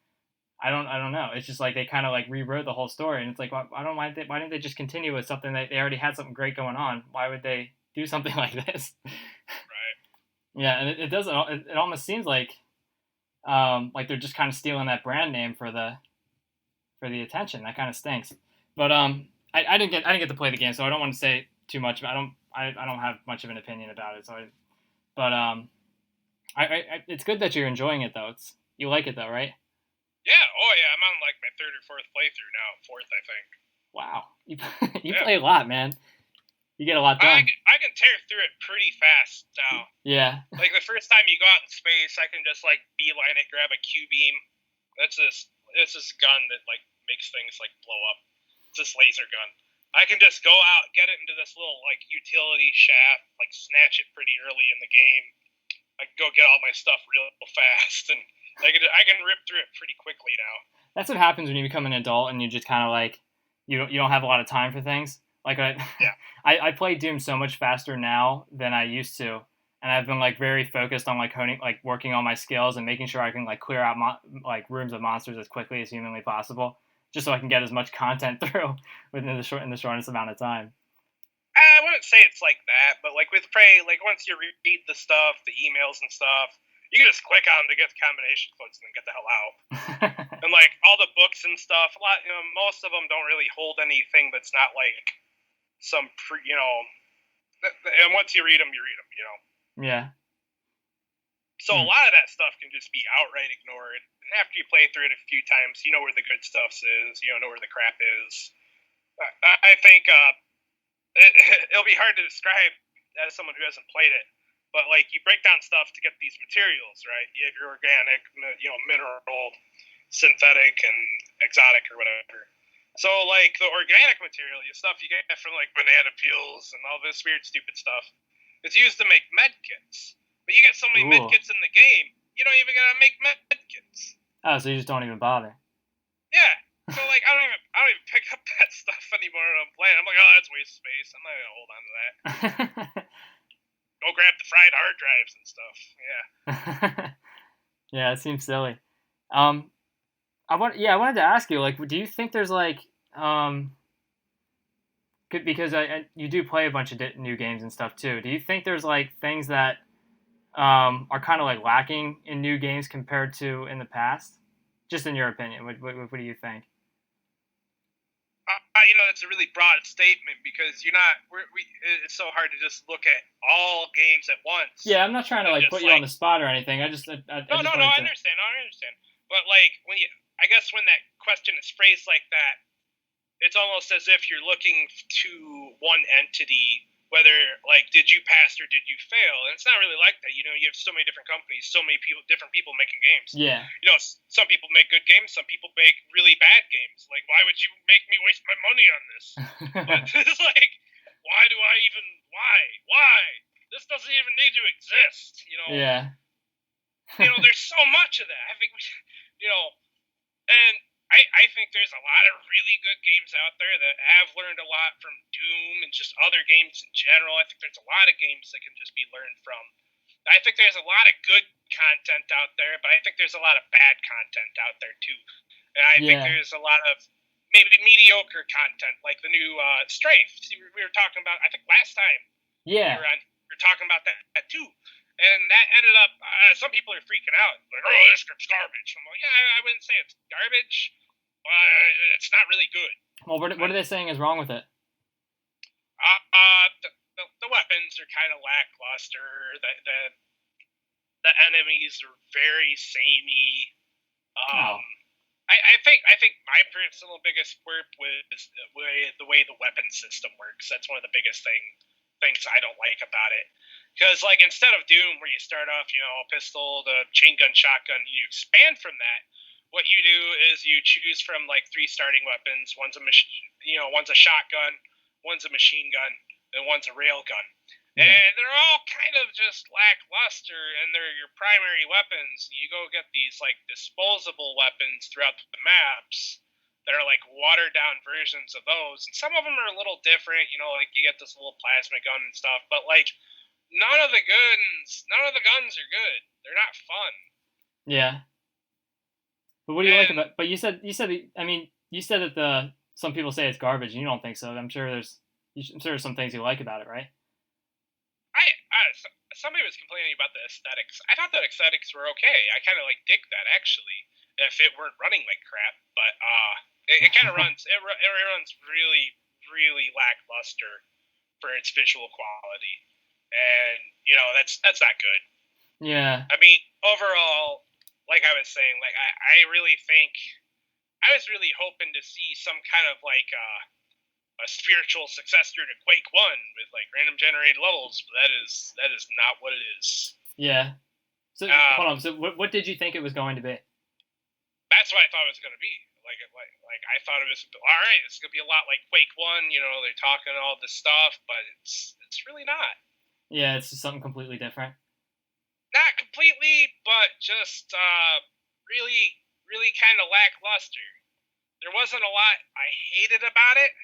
I don't know. It's just like they kind of like rewrote the whole story, and it's like why didn't they just continue with something that they already had something great going on? Why would they do something like this?
Right.
Yeah, and it doesn't. It almost seems like they're just kind of stealing that brand name for the attention. That kind of stinks. But I didn't get to play the game, so I don't want to say too much. I don't have much of an opinion about it. It's good that you're enjoying it though. You like it though, right?
Yeah. Oh yeah. I'm on like my third or fourth playthrough now. Fourth, I think.
Wow. You play a lot, man. You get a lot done.
I can tear through it pretty fast now.
Yeah.
Like the first time you go out in space, I can just like beeline it, grab a Q-beam. It's this gun that like makes things like blow up. It's this laser gun. I can just go out, get it into this little like utility shaft, like snatch it pretty early in the game. I can go get all my stuff real fast, and I can rip through it pretty quickly now.
That's what happens when you become an adult and you just kind of like you don't have a lot of time for things. Like I play Doom so much faster now than I used to, and I've been like very focused on like honing, like working on my skills and making sure I can like clear out like rooms of monsters as quickly as humanly possible, just so I can get as much content through in the shortest amount of time.
I wouldn't say it's like that, but like with Prey, like once you read the stuff, the emails and stuff, you can just click on them to get the combination codes and then get the hell out. And like all the books and stuff, most of them don't really hold anything that's not like some and once you read them,
Yeah.
So a lot of that stuff can just be outright ignored, and after you play through it a few times, you know where the good stuff is, you know where the crap is. I think it'll be hard to describe as someone who hasn't played it, but like you break down stuff to get these materials, right? You have your organic, mineral, synthetic, and exotic or whatever. So, like, the organic material, the stuff you get from, like, banana peels and all this weird, stupid stuff, is used to make med kits. But you get so many med kits in the game, you don't even gotta make med kits.
Oh, so you just don't even bother.
Yeah. So, like, I don't even pick up that stuff anymore when I'm playing. I'm like, oh, that's waste space. I'm not gonna hold on to that. Go grab the fried hard drives and stuff. Yeah.
Yeah, it seems silly. I wanted to ask you, like, do you think there's like, because you do play a bunch of new games and stuff too. Do you think there's like things that are kind of like lacking in new games compared to in the past? Just in your opinion, what do you think?
That's a really broad statement because it's so hard to just look at all games at once.
Yeah, I'm not trying to like put you on the spot or anything. I understand.
I understand. But like when that question is phrased like that, it's almost as if you're looking to one entity, whether, like, did you pass or did you fail? And it's not really like that. You know, you have so many different companies, so many people, different people making games.
Yeah.
You know, some people make good games, some people make really bad games. Like, why would you make me waste my money on this? But it's like, why do I even, why? This doesn't even need to exist, you know?
Yeah.
You know, there's so much of that. I think, you know, and I think there's a lot of really good games out there that have learned a lot from Doom and just other games in general. I think there's a lot of games that can just be learned from. I think there's a lot of good content out there, but I think there's a lot of bad content out there too. And I think there's a lot of maybe mediocre content, like the new Strafe. See, we were talking about, I think last time we were talking about that too. And that ended up, some people are freaking out. Like, oh, this script's garbage. I'm like, yeah, I wouldn't say it's garbage, but it's not really good.
Well, what are they saying is wrong with it?
The weapons are kind of lackluster. The enemies are very samey. I think my personal biggest quirk was the way the weapon system works. That's one of the biggest things I don't like about it. Because, like, instead of Doom, where you start off, you know, a pistol, the chain gun, shotgun, you expand from that. What you do is you choose from, like, 3 starting weapons. One's a shotgun, one's a machine gun, and one's a rail gun. Yeah. And they're all kind of just lackluster, and they're your primary weapons. You go get these, like, disposable weapons throughout the maps that are, like, watered-down versions of those. And some of them are a little different, you know, like, you get this little plasma gun and stuff. But, like, none of the guns are good. They're not fun.
Yeah. But what do you like about? But you said that some people say it's garbage, and you don't think so. I'm sure there's some things you like about it, right?
Somebody was complaining about the aesthetics. I thought the aesthetics were okay. I kind of like dig that actually, if it weren't running like crap. But it kind of runs. It runs really, really lackluster for its visual quality. And, you know, that's not good.
Yeah.
I mean, overall, like I was saying, like, I really think, I was really hoping to see some kind of, like, a spiritual successor to Quake 1 with, like, random generated levels, but that is not what it is.
Yeah. So, hold on, so what did you think it was going to be?
That's what I thought it was going to be. Like I thought it was, all right, it's going to be a lot like Quake 1, you know, they're talking all this stuff, but it's really not.
Yeah, it's just something completely different.
Not completely, but just really, really kind of lackluster. There wasn't a lot I hated about it.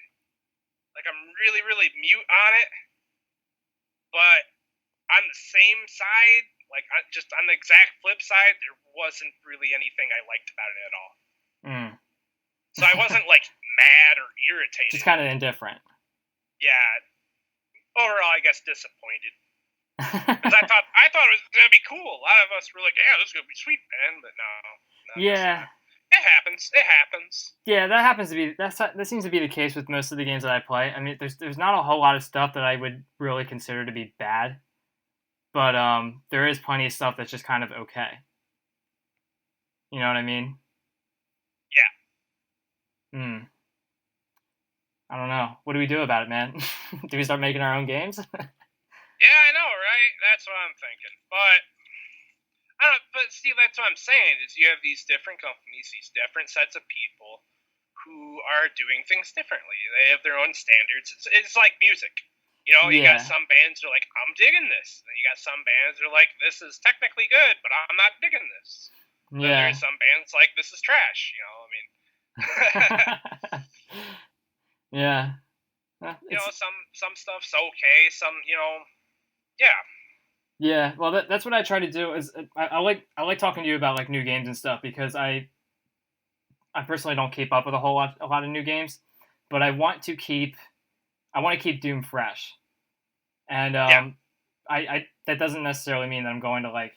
Like, I'm really, really mute on it. But on the same side, like, just on the exact flip side, there wasn't really anything I liked about it at all. So I wasn't, like, mad or irritated.
Just kind of indifferent.
Yeah. Overall, I guess disappointed. Because I thought it was going to be cool. A lot of us were like, yeah, this is going to be sweet, man. But no.
Yeah.
It happens.
Yeah, that seems to be the case with most of the games that I play. I mean, there's not a whole lot of stuff that I would really consider to be bad. But there is plenty of stuff that's just kind of okay. You know what I mean?
Yeah.
I don't know. What do we do about it, man? Do we start making our own games?
Yeah, I know, right? That's what I'm thinking. But see, that's what I'm saying, is you have these different companies, these different sets of people who are doing things differently. They have their own standards. It's like music. You know, you got some bands that are like, I'm digging this. And you got some bands that are like, this is technically good, but I'm not digging this. Yeah. Then there's some bands like, this is trash. You know, I mean.
Yeah.
You know, some stuff's okay. Some, you know, yeah.
Yeah, well, that's what I try to do. Is I like talking to you about, like, new games and stuff, because I personally don't keep up with a lot of new games, but I want to keep Doom fresh, and I that doesn't necessarily mean that I'm going to like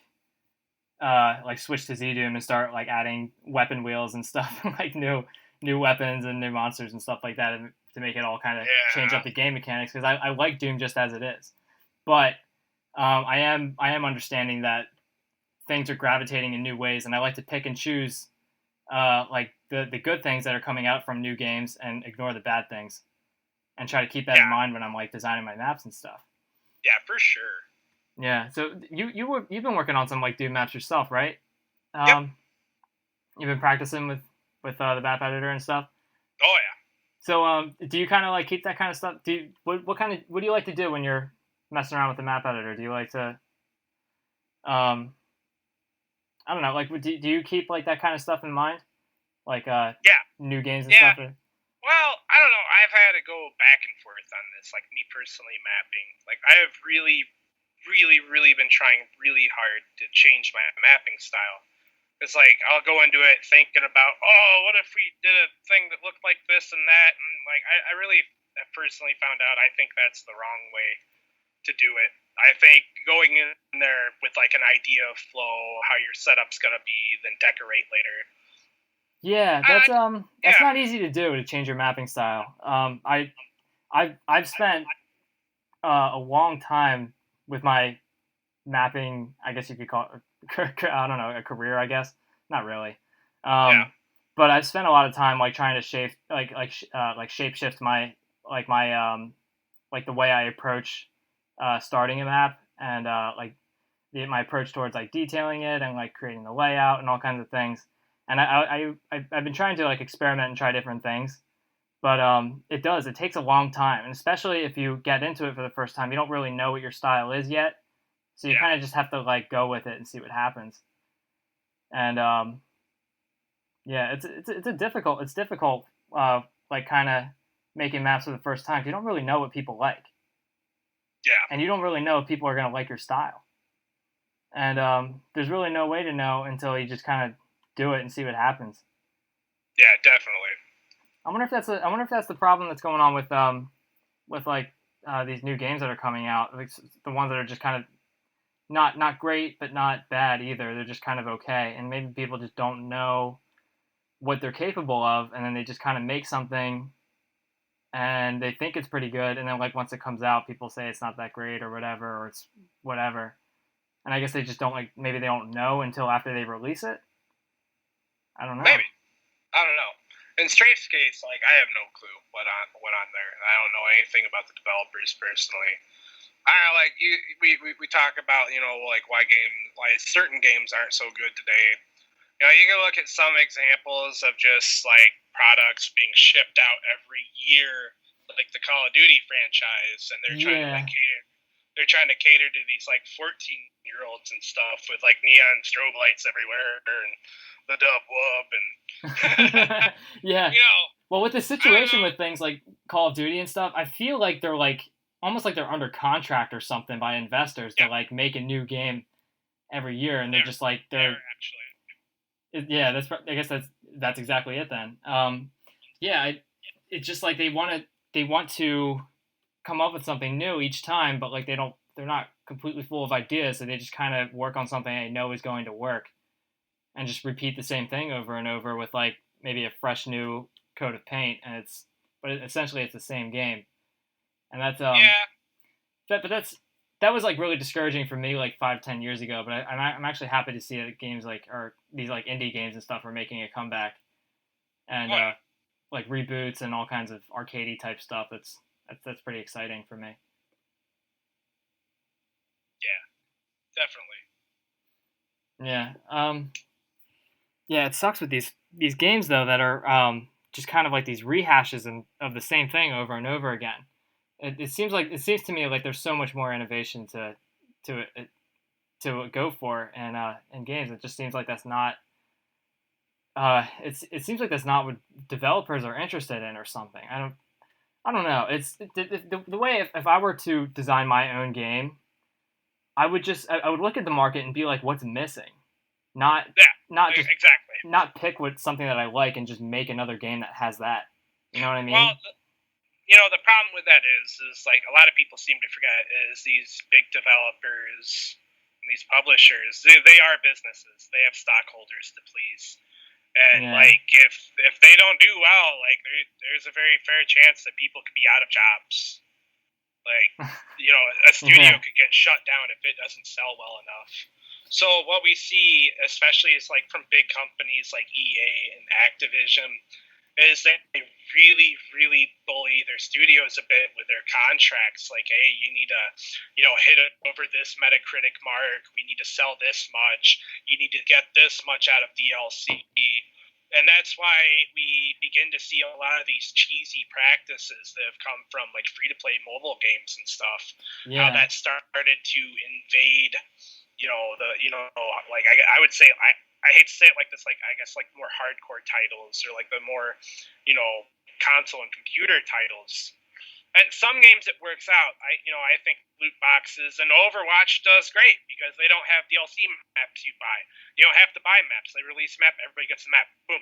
switch to Z-Doom and start, like, adding weapon wheels and stuff, like new weapons and new monsters and stuff like that, and to make it all kind of change up the game mechanics, because I like Doom just as it is, but. I am understanding that things are gravitating in new ways, and I like to pick and choose like the good things that are coming out from new games and ignore the bad things, and try to keep that
Yeah.
in mind when I'm like designing my maps and stuff.
Yeah, for sure.
Yeah. So you've been working on some like dude maps yourself, right?
Yep.
You've been practicing with the map editor and stuff.
Oh yeah.
So do you kind of like keep that kind of stuff? What do you like to do when you're messing around with the map editor? Do you like to I don't know, like do you keep like that kind of stuff in mind? Like
Yeah.
new games and
Yeah.
stuff?
Well, I don't know. I've had to go back and forth on this, like me personally mapping. Like I have really, really, really been trying really hard to change my mapping style. It's like I'll go into it thinking about, oh, what if we did a thing that looked like this and that, and like I really have personally found out I think that's the wrong way to do it. I think going in there with like an idea of flow, how your setup's gonna be, then decorate later.
Yeah, that's not easy to do, to change your mapping style. I've spent a long time with my mapping. I guess you could call it, I don't know, a career. I guess not really.
Yeah.
But I've spent a lot of time like trying to shape like shape shift my like the way I approach starting a map, and my approach towards like detailing it and like creating the layout and all kinds of things. And I've been trying to like experiment and try different things, but it takes a long time, and especially if you get into it for the first time, you don't really know what your style is yet, so you kind of just have to like go with it and see what happens. And yeah, it's difficult like kind of making maps for the first time. You don't really know what people like.
Yeah.
And you don't really know if people are going to like your style. And there's really no way to know until you just kind of do it and see what happens.
Yeah, definitely.
I wonder if that's the problem that's going on with like these new games that are coming out, like the ones that are just kind of not great but not bad either. They're just kind of okay, and maybe people just don't know what they're capable of, and then they just kind of make something and they think it's pretty good, and then like once it comes out, people say it's not that great or whatever, or it's whatever. And I guess they just don't like, maybe they don't know until after they release it. I don't know.
Maybe. I don't know. In Strafe's case, like I have no clue what on there. I don't know anything about the developers personally. I don't know, like we talk about, you know, like why certain games aren't so good today. You know, you can look at some examples of just like products being shipped out every year, like the Call of Duty franchise, and they're trying to like cater. They're trying to cater to these like 14-year-olds and stuff with like neon strobe lights everywhere and the dub wub and
yeah.
You know,
well, with the situation with things like Call of Duty and stuff, I feel like they're like almost like they're under contract or something by investors to like make a new game every year, and they're just like they're actually. Yeah, I guess that's exactly it then. Yeah, it's just like they want to come up with something new each time, but like they're not completely full of ideas, so they just kind of work on something they know is going to work, and just repeat the same thing over and over with like maybe a fresh new coat of paint, but essentially it's the same game, and that's that was like really discouraging for me like 5-10 years ago. But I'm actually happy to see that games like, or these like indie games and stuff, are making a comeback, and like reboots and all kinds of arcadey type stuff. That's pretty exciting for me.
Yeah, definitely.
Yeah. Yeah, it sucks with these games though that are just kind of like these rehashes of the same thing over and over again. It seems to me like there's so much more innovation to go for in games. It just seems like that's not. It seems like that's not what developers are interested in or something. I don't know. It's the way if I were to design my own game, I would look at the market and be like, what's missing, not just
exactly,
not pick something that I like and just make another game that has that. You know what I mean?
Well, you know, the problem with that is like a lot of people seem to forget is these big developers and these publishers, they are businesses. They have stockholders to please. And like if they don't do well, like there's a very fair chance that people could be out of jobs. Like, you know, a studio could get shut down if it doesn't sell well enough. So what we see, especially is like from big companies like EA and Activision, is that they really, really bully their studios a bit with their contracts. Like, hey, you need to, hit it over this Metacritic mark. We need to sell this much. You need to get this much out of DLC. And that's why we begin to see a lot of these cheesy practices that have come from like free-to-play mobile games and stuff.
Yeah.
How that started to invade, I would say I hate to say it like this, like I guess like more hardcore titles or like the more, console and computer titles. And some games it works out. I think loot boxes and Overwatch does great because they don't have DLC maps you buy. You don't have to buy maps. They release a map, everybody gets a map. Boom.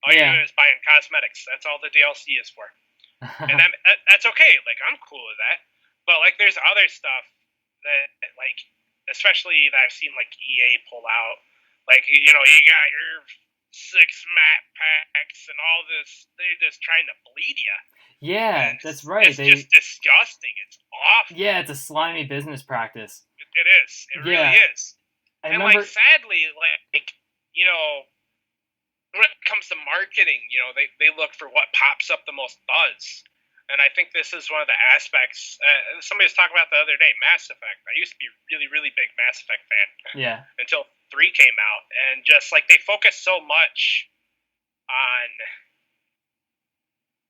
All you're doing is buying cosmetics. That's all the DLC is for. And that's okay. Like, I'm cool with that. But like, there's other stuff that like, especially that I've seen like EA pull out. Like, you got your 6 map packs and all this. They're just trying to bleed you.
Yeah, that's right.
It's just disgusting. It's awful.
Yeah, it's a slimy business practice.
It is. It really is. And like, sadly, like, when it comes to marketing, they look for what pops up the most buzz. And I think this is one of the aspects. Somebody was talking about the other day, Mass Effect. I used to be a really, really big Mass Effect fan.
Yeah.
Until 3 came out, and just like they focus so much on,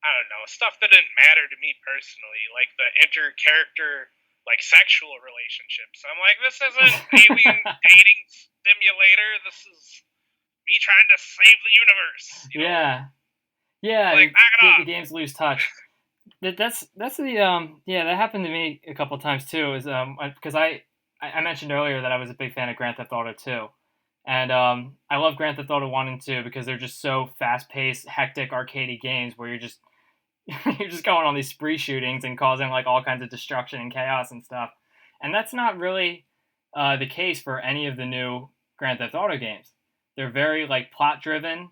I don't know, stuff that didn't matter to me personally, like the inter-character, like sexual relationships. I'm like, this isn't alien dating simulator. This is me trying to save the universe.
Yeah.
Like, knock it off.
The games lose touch. That's that happened to me a couple of times too. Is because I mentioned earlier that I was a big fan of Grand Theft Auto 2, and I love Grand Theft Auto 1 and 2 because they're just so fast-paced, hectic, arcadey games where you're just going on these spree shootings and causing like all kinds of destruction and chaos and stuff. And that's not really the case for any of the new Grand Theft Auto games. They're very like plot-driven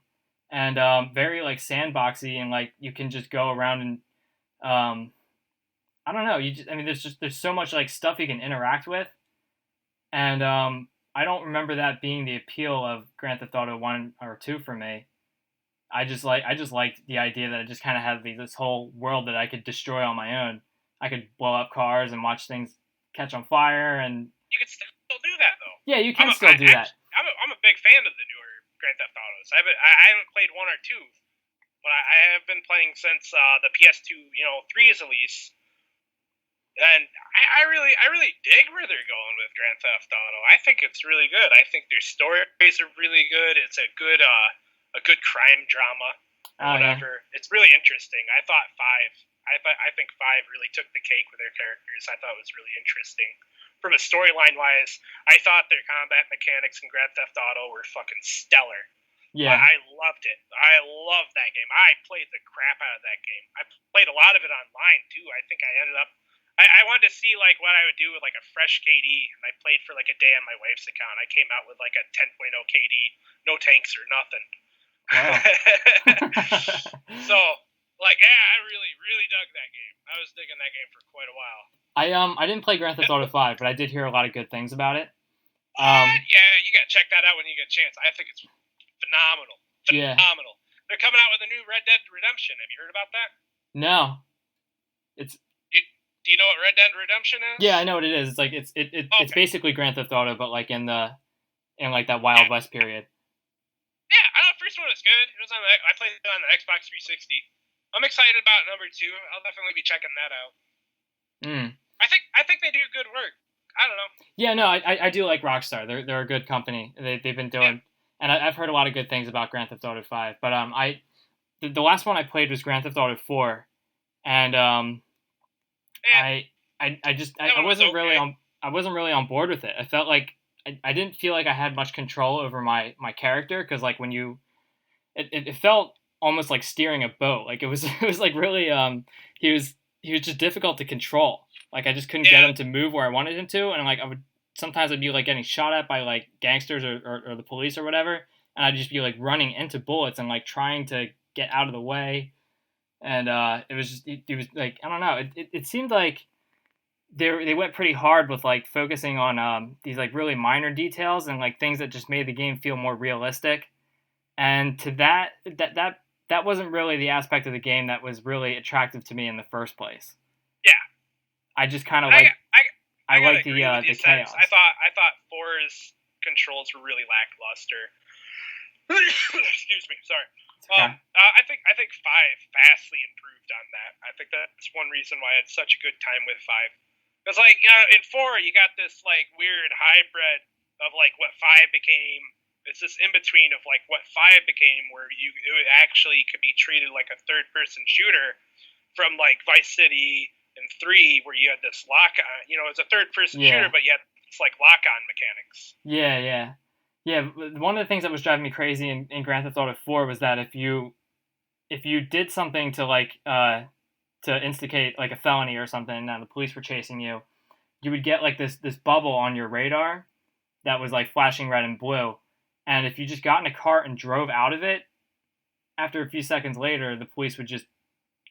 and very like sandboxy, and like you can just go around and I don't know. There's so much like stuff you can interact with, and I don't remember that being the appeal of Grand Theft Auto 1 or 2 for me. I just liked the idea that I just kind of had this whole world that I could destroy on my own. I could blow up cars and watch things catch on fire, and
you can still do that though.
Yeah, you can still do that.
I'm a big fan of the newer Grand Theft Autos. I haven't played 1 or 2. But I have been playing since the PS2, 3s at least, and I really dig where they're going with Grand Theft Auto. I think it's really good. I think their stories are really good. It's a good crime drama, or whatever. Yeah. It's really interesting. I think 5 really took the cake with their characters. I thought it was really interesting. From a storyline wise, I thought their combat mechanics in Grand Theft Auto were fucking stellar.
Yeah,
I loved it. I loved that game. I played the crap out of that game. I played a lot of it online too. I think I ended up. I wanted to see like what I would do with like a fresh KD, and I played for like a day on my wife's account. I came out with like a 10.0 KD, no tanks or nothing. Wow. So like, yeah, I really, really dug that game. I was digging that game for quite a while.
I didn't play Grand Theft Auto 5, but I did hear a lot of good things about it.
Yeah, you gotta check that out when you get a chance. I think it's phenomenal.
Yeah.
They're coming out with a new Red Dead Redemption. Have you heard about that?
No.
Do you know what Red Dead Redemption is?
Yeah, I know what it is. It's like it's basically Grand Theft Auto, but like in like that Wild West period.
Yeah, I know the first one was good. I played it on the Xbox 360. I'm excited about number 2. I'll definitely be checking that out. I think they do good work. I don't know.
Yeah, no, I do like Rockstar. They're a good company. They've been doing. Yeah. And I've heard a lot of good things about Grand Theft Auto 5, but the last one I played was Grand Theft Auto 4, and I wasn't really on board with it. I felt like I didn't feel like I had much control over my character, because like when it felt almost like steering a boat. Like it was like really he was just difficult to control. Like I just couldn't get him to move where I wanted him to, and like sometimes I'd be like getting shot at by like gangsters or the police or whatever, and I'd just be like running into bullets and like trying to get out of the way, and it was like, I don't know, it seemed like they went pretty hard with like focusing on these like really minor details and like things that just made the game feel more realistic. And to that wasn't really the aspect of the game that was really attractive to me in the first place.
Yeah,
I just kind of
I
like
I gotta
like
agree with you.
the chaos.
I thought 4's controls were really lackluster. Excuse me, sorry.
Okay.
I think 5 vastly improved on that. I think that's one reason why I had such a good time with 5. Because like in 4, you got this like weird hybrid of like what 5 became. It's this in between of like what 5 became, where it actually could be treated like a third person shooter, from like Vice City and 3, where you had this lock on. It's a third person shooter, but you had this like lock on mechanics.
Yeah. One of the things that was driving me crazy in Grand Theft Auto 4 was that if you did something to like to instigate like a felony or something, and the police were chasing you, you would get like this bubble on your radar that was like flashing red and blue, and if you just got in a cart and drove out of it, after a few seconds later, the police would just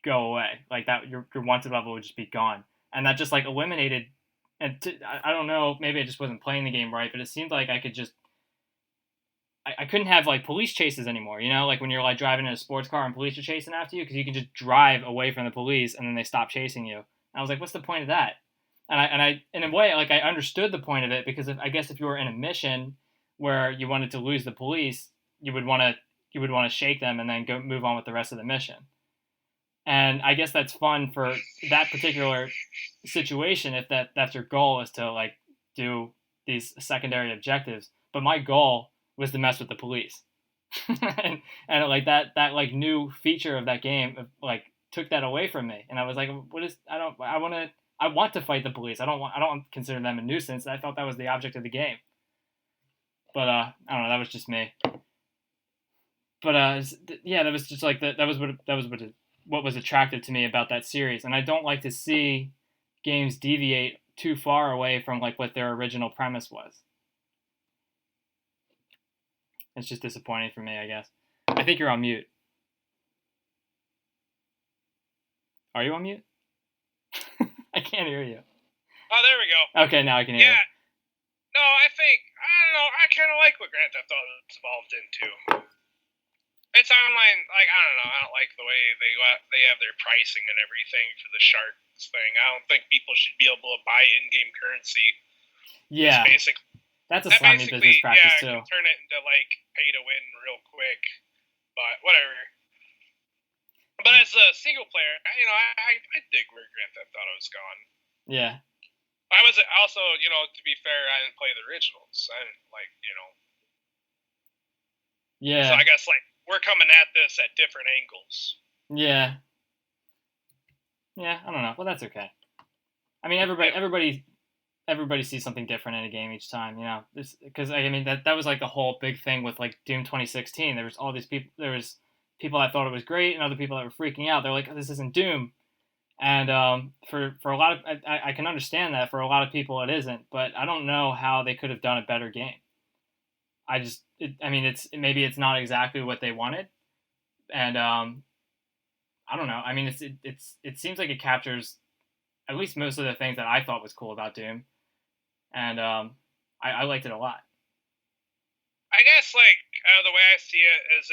go away. Like that, your wanted level would just be gone, and that just like eliminated. And I don't know, maybe I just wasn't playing the game right, but it seemed like I could just I couldn't have like police chases anymore. Like when you're like driving in a sports car and police are chasing after you, because you can just drive away from the police and then they stop chasing you. And I was like, what's the point of that? And I in a way, like I understood the point of it, because I guess if you were in a mission where you wanted to lose the police, you would want to shake them and then go move on with the rest of the mission. And I guess that's fun for that particular situation if that's your goal, is to like do these secondary objectives. But my goal was to mess with the police. and like that like new feature of that game like took that away from me, and I was like, what is I want to fight the police. I don't consider them a nuisance. I thought that was the object of the game. But I don't know, that was just me. But yeah, that was just like what was attractive to me about that series. And I don't like to see games deviate too far away from like what their original premise was. It's just disappointing for me, I guess. I think you're on mute. Are you on mute? I can't hear you.
Oh, there we go.
Okay, now I can hear you.
No, I don't know, I kind of like what Grand Theft Auto is evolved into. It's online, like, I don't know, I don't like the way they have their pricing and everything for the sharks thing. I don't think people should be able to buy in-game currency.
Yeah. That's a slimy business practice, too.
Yeah, turn it into, like, pay to win real quick. But, whatever. But as a single player, I dig where Grand Theft Auto's gone.
Yeah.
I was also, to be fair, I didn't play the originals. I didn't, like,
Yeah.
So I guess, like, we're coming at this at different angles.
Yeah. Yeah, I don't know. Well, that's okay. I mean, everybody sees something different in a game each time, because I mean that was like the whole big thing with like Doom 2016. There was all these people. There was people that thought it was great, and other people that were freaking out. They're like, oh, "This isn't Doom," and for a lot of I can understand that for a lot of people it isn't, but I don't know how they could have done a better game. Maybe it's not exactly what they wanted, and I don't know. I mean, it seems like it captures at least most of the things that I thought was cool about Doom. And I liked it a lot.
I guess, like, the way I see it is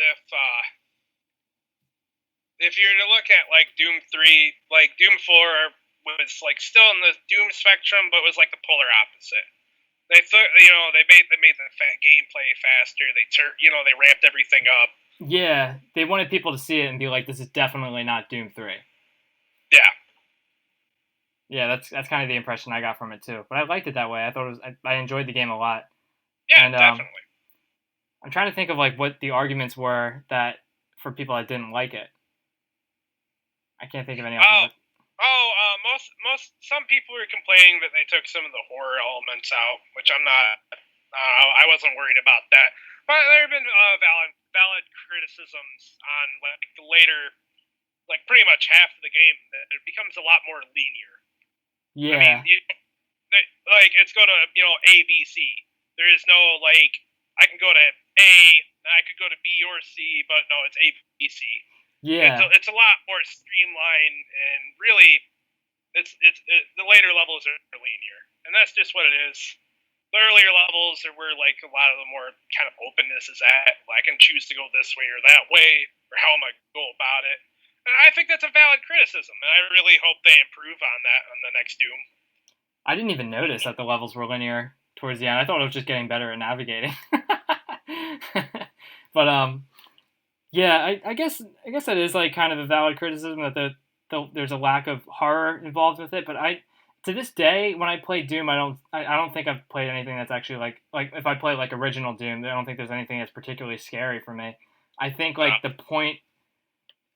if you're to look at, like, Doom 3, like, Doom 4 was, like, still in the Doom spectrum, but was, like, the polar opposite. They made the gameplay faster. They ramped everything up.
Yeah, they wanted people to see it and be like, this is definitely not Doom 3.
Yeah.
Yeah, that's kind of the impression I got from it too. But I liked it that way. I thought I enjoyed the game a lot.
Yeah, and, definitely.
I'm trying to think of like what the arguments were that for people that didn't like it. I can't think of any.
Some people were complaining that they took some of the horror elements out, which I'm not. I wasn't worried about that. But there have been valid criticisms on like the later, like pretty much half of the game, that it becomes a lot more linear.
Yeah.
I mean, it's go to A, B, C. There is no like I can go to A, I could go to B or C, but no, it's A, B, C.
Yeah.
It's a lot more streamlined, and really, the later levels are linear, and that's just what it is. The earlier levels are where like a lot of the more kind of openness is at. I can choose to go this way or that way, or how am I go about it. And I think that's a valid criticism, and I really hope they improve on that on the next Doom.
I didn't even notice that the levels were linear towards the end. I thought it was just getting better at navigating. But yeah, I guess that is like kind of a valid criticism that there's a lack of horror involved with it. But to this day, when I play Doom, I don't think I've played anything that's actually like if I play like original Doom, I don't think there's anything that's particularly scary for me. I think like the point,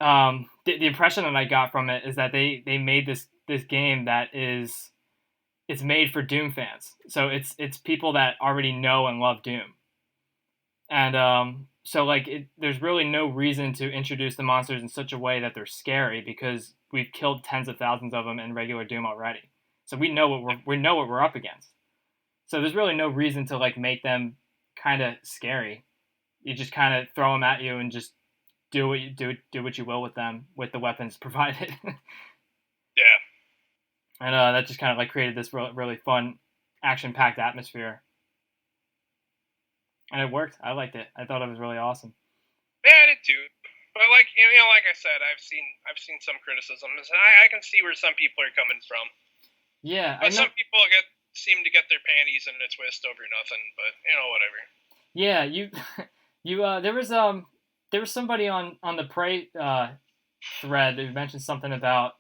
the impression that I got from it is that they made this game that it's made for Doom fans. So it's people that already know and love Doom. And so like there's really no reason to introduce the monsters in such a way that they're scary because we've killed tens of thousands of them in regular Doom already. So we know what we're up against. So there's really no reason to like make them kind of scary. You just kind of throw them at you and just do what you will with them with the weapons provided.
Yeah.
And that just kind of like created this really fun, action-packed atmosphere. And it worked. I liked it. I thought it was really awesome.
Yeah, I did too. But like like I said, I've seen some criticisms, and I can see where some people are coming from.
Yeah,
but some people seem to get their panties in a twist over nothing. But whatever.
Yeah, there was somebody on the Prey thread who mentioned something about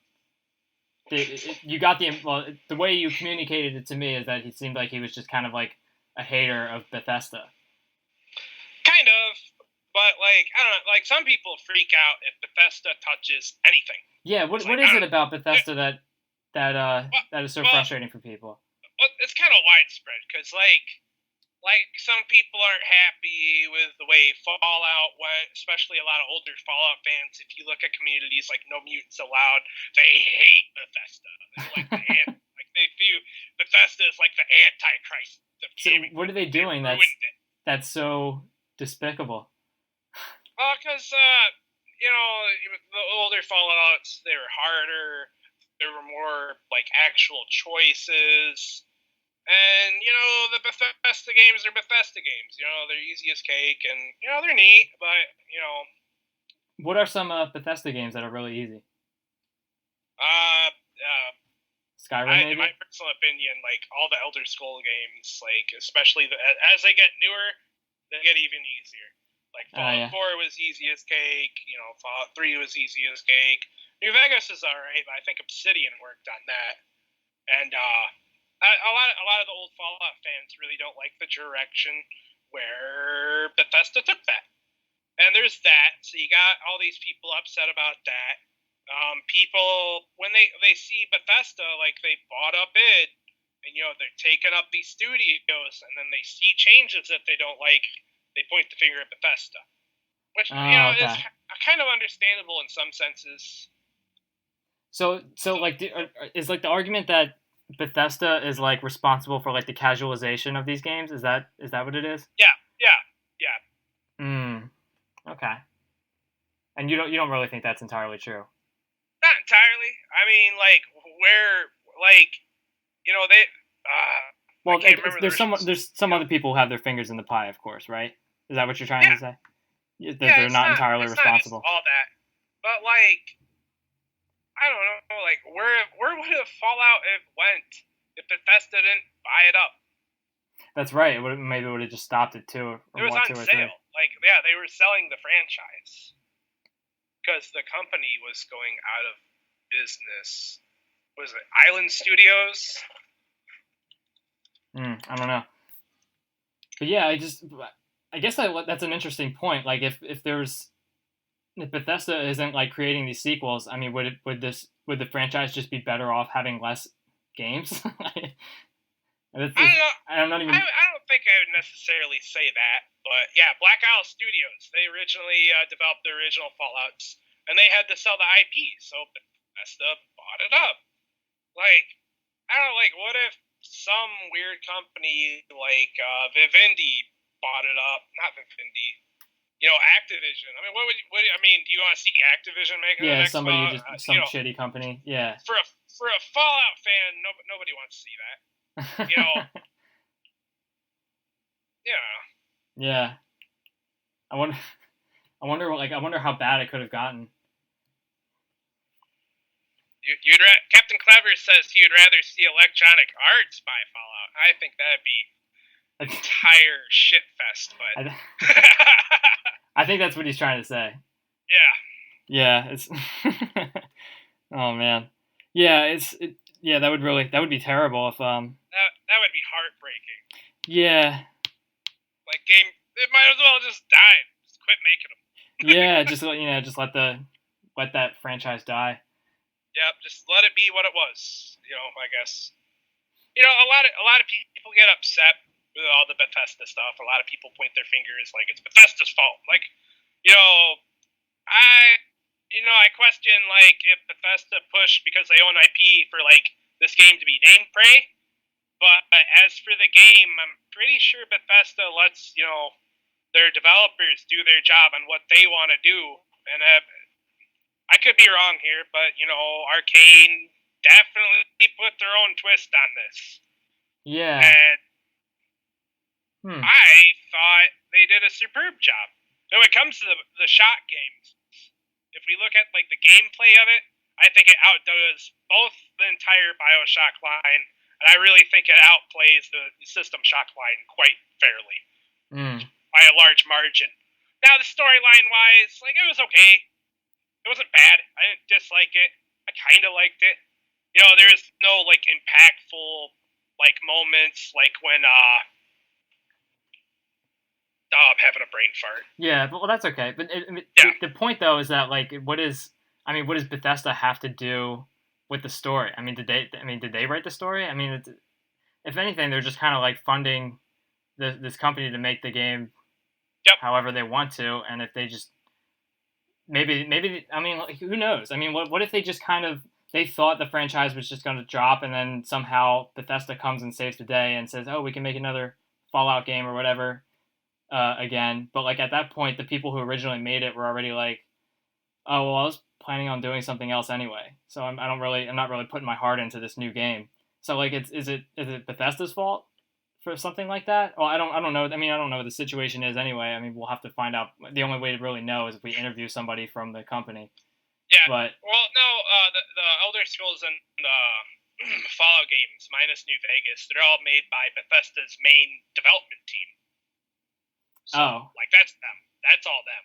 you got the way you communicated it to me is that he seemed like he was just kind of like a hater of Bethesda.
Kind of, but like I don't know, like some people freak out if Bethesda touches anything.
Yeah, what is it about Bethesda that is so frustrating for people?
Well, it's kind of widespread because like some people aren't happy with the way Fallout went, especially a lot of older Fallout fans. If you look at communities like No Mutants Allowed, they hate Bethesda. They're like they view Bethesda as like the Antichrist of gaming.
So what are they doing that's so despicable?
Well, because the older Fallouts, they were harder. There were more like actual choices. And, the Bethesda games are Bethesda games. They're easy as cake, and, they're neat, but,
What are some Bethesda games that are really easy? Skyrim, maybe?
In my personal opinion, like, all the Elder Scrolls games, like, especially as they get newer, they get even easier. Like, Fallout 4 was easy as cake, Fallout 3 was easy as cake. New Vegas is alright, but I think Obsidian worked on that. And, a lot of the old Fallout fans really don't like the direction where Bethesda took that. And there's that. So you got all these people upset about that. People, when they see Bethesda, like they bought up it, and they're taking up these studios, and then they see changes that they don't like, they point the finger at Bethesda. Which,
okay.
is kind of understandable in some senses.
So like, is like the argument that Bethesda is like responsible for like the casualization of these games? Is that what it is?
Yeah.
Okay. And you don't really think that's entirely true?
Not entirely. I mean, like where, like, they.
Well, there's some other people who have their fingers in the pie, of course, right? Is that what you're trying to say? They're not entirely responsible.
Not all that, but like. I don't know, like, where would a Fallout have went if Bethesda didn't buy it up?
That's right. Maybe it would have just stopped at 2 or 2
it was on sale. Like, yeah, they were selling the franchise because the company was going out of business. Was it Island Studios?
I don't know. But yeah, I guess that's an interesting point. Like, if Bethesda isn't like creating these sequels, I mean, would the franchise just be better off having less games? I don't know.
I don't think I would necessarily say that, but yeah, Black Isle Studios, they originally developed the original Fallouts, and they had to sell the IP, so Bethesda bought it up. Like, I don't know, like, what if some weird company like Vivendi bought it up? Not Vivendi. Activision. I mean, do you want to see Activision make
the next some shitty company? Yeah.
For for a Fallout fan, nobody wants to see that. You know. Yeah.
Yeah. I wonder how bad it could have gotten.
Captain Clever says he would rather see Electronic Arts buy Fallout. I think that'd be an entire shit fest. But
I think that's what he's trying to say.
Yeah.
Yeah. It's. Oh man. Yeah. Yeah. That would be terrible if
That would be heartbreaking.
Yeah.
Like it might as well just die. Just quit making them.
Yeah. Just let that franchise die.
Yep, just let it be what it was. I guess. A lot of people get upset with all the Bethesda stuff. A lot of people point their fingers like it's Bethesda's fault. Like, I question like if Bethesda pushed because they own IP for like this game to be named Prey. But as for the game, I'm pretty sure Bethesda lets their developers do their job on what they want to do, and I could be wrong here, but, Arcane definitely put their own twist on this.
Yeah.
And I thought they did a superb job. When it comes to the shot games, if we look at, like, the gameplay of it, I think it outdoes both the entire BioShock line, and I really think it outplays the System Shock line quite fairly. By a large margin. Now, the storyline-wise, like, it was okay. It wasn't bad. I didn't dislike it. I kind of liked it. There was no, like, impactful, like, moments, like when, I'm having a brain fart.
Yeah, well, that's okay. But the point, though, is that, like, what does Bethesda have to do with the story? I mean, did they write the story? I mean, if anything, they're just kind of, like, funding this company to make the game however they want to, and if they just maybe I mean, like, who knows? I mean, what if they just kind of they thought the franchise was just going to drop, and then somehow Bethesda comes and saves the day and says, "Oh, we can make another Fallout game or whatever again." But like at that point, the people who originally made it were already like, "Oh, well, I was planning on doing something else anyway, so I'm not really putting my heart into this new game." So like, is it Bethesda's fault for something like that? Well, I don't know. I mean, I don't know what the situation is anyway. I mean, we'll have to find out. The only way to really know is if we interview somebody from the company.
Yeah.
But
no, the Elder Scrolls and the Fallout games, minus New Vegas, they're all made by Bethesda's main development team. So, like that's them. That's all them.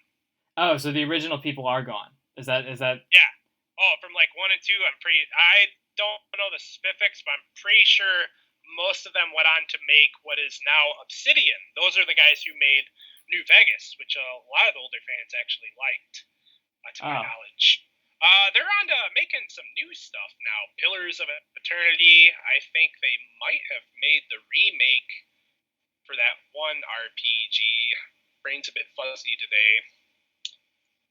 Oh, so the original people are gone. Is that?
Yeah. Oh, from like 1 and 2, I don't know the specifics, but I'm pretty sure most of them went on to make what is now Obsidian. Those are the guys who made New Vegas, which a lot of the older fans actually liked, to my knowledge. They're on to making some new stuff now. Pillars of Eternity. I think they might have made the remake for that one RPG. Brain's a bit fuzzy today.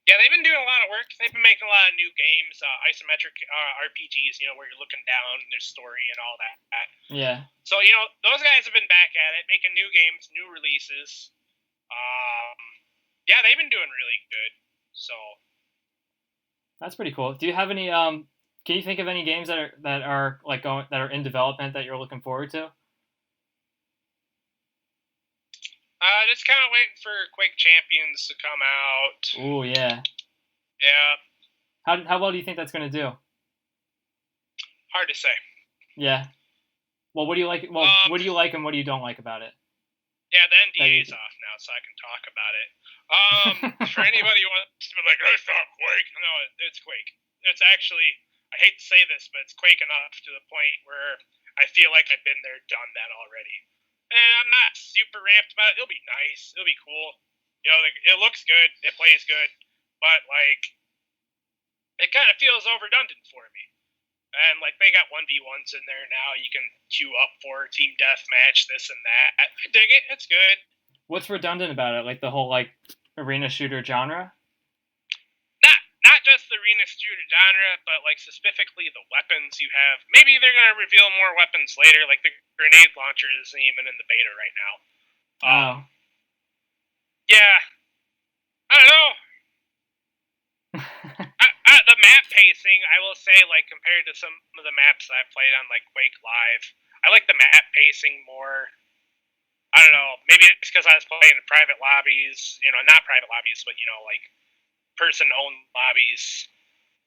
Yeah, they've been doing a lot of work. They've been making a lot of new games, isometric RPGs, where you're looking down, and there's story and all that.
Yeah.
So, those guys have been back at it, making new games, new releases. Yeah, they've been doing really good. So
that's pretty cool. Do you have any? Can you think of any games that are in development that you're looking forward to?
Just kind of waiting for Quake Champions to come out.
Ooh, yeah.
Yeah.
How well do you think that's going to do?
Hard to say.
Yeah. Well, what do you like? Well, what do you like and what do you don't like about it?
Yeah, the NDA's off now, so I can talk about it. For anybody who wants to be like, it's not Quake. No, it's Quake. It's actually, I hate to say this, but it's Quake enough to the point where I feel like I've been there, done that already. And I'm not super ramped about it. It'll be nice. It'll be cool. It looks good. It plays good. But, like, it kind of feels overdone for me. And, like, they got 1v1s in there now. You can queue up for team deathmatch, this and that. I dig it. It's good.
What's redundant about it? Like, the whole, like, arena shooter genre?
Not just the arena shooter genre, but, like, specifically the weapons you have. Maybe they're going to reveal more weapons later. Like, the grenade launcher isn't even in the beta right now. Yeah. I don't know. I The map pacing, I will say, like, compared to some of the maps that I've played on, like, Quake Live, I like the map pacing more. I don't know, maybe it's because I was playing in private lobbies, not private lobbies, but, like, person-owned lobbies,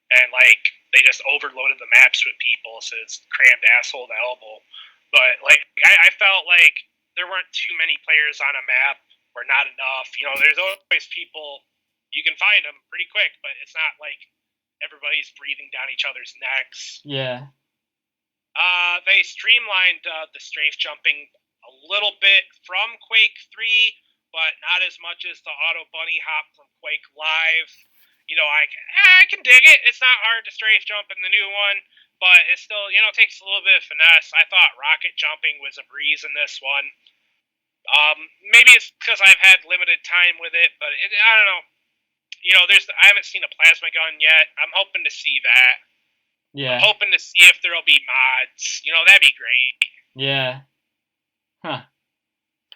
and, like, they just overloaded the maps with people, so it's crammed asshole to elbow. But, like, I felt like there weren't too many players on a map, or not enough. There's always people, you can find them pretty quick, but it's not like everybody's breathing down each other's necks.
Yeah.
They streamlined the strafe jumping a little bit from Quake 3, but not as much as the auto bunny hop from Quake Live. I can dig it. It's not hard to strafe jump in the new one, but it still, takes a little bit of finesse. I thought rocket jumping was a breeze in this one. Maybe it's because I've had limited time with it, but I don't know. I haven't seen a plasma gun yet. I'm hoping to see that.
Yeah.
I'm hoping to see if there'll be mods. That'd be great.
Yeah. Huh.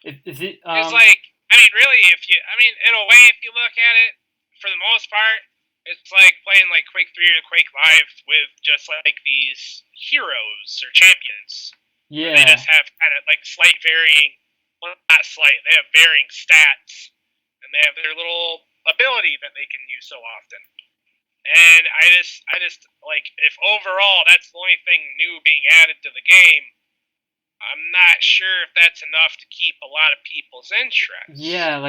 Is it?
It's like, really, in a way, if you look at it, for the most part, it's like playing like Quake 3 or Quake Live with just like these heroes or champions.
Yeah.
They just have kind of like slight varying, well, not slight, they have varying stats, and they have their little ability that they can use so often. And I just like, if overall that's the only thing new being added to the game, I'm not sure if that's enough to keep a lot of people's interest.
Yeah,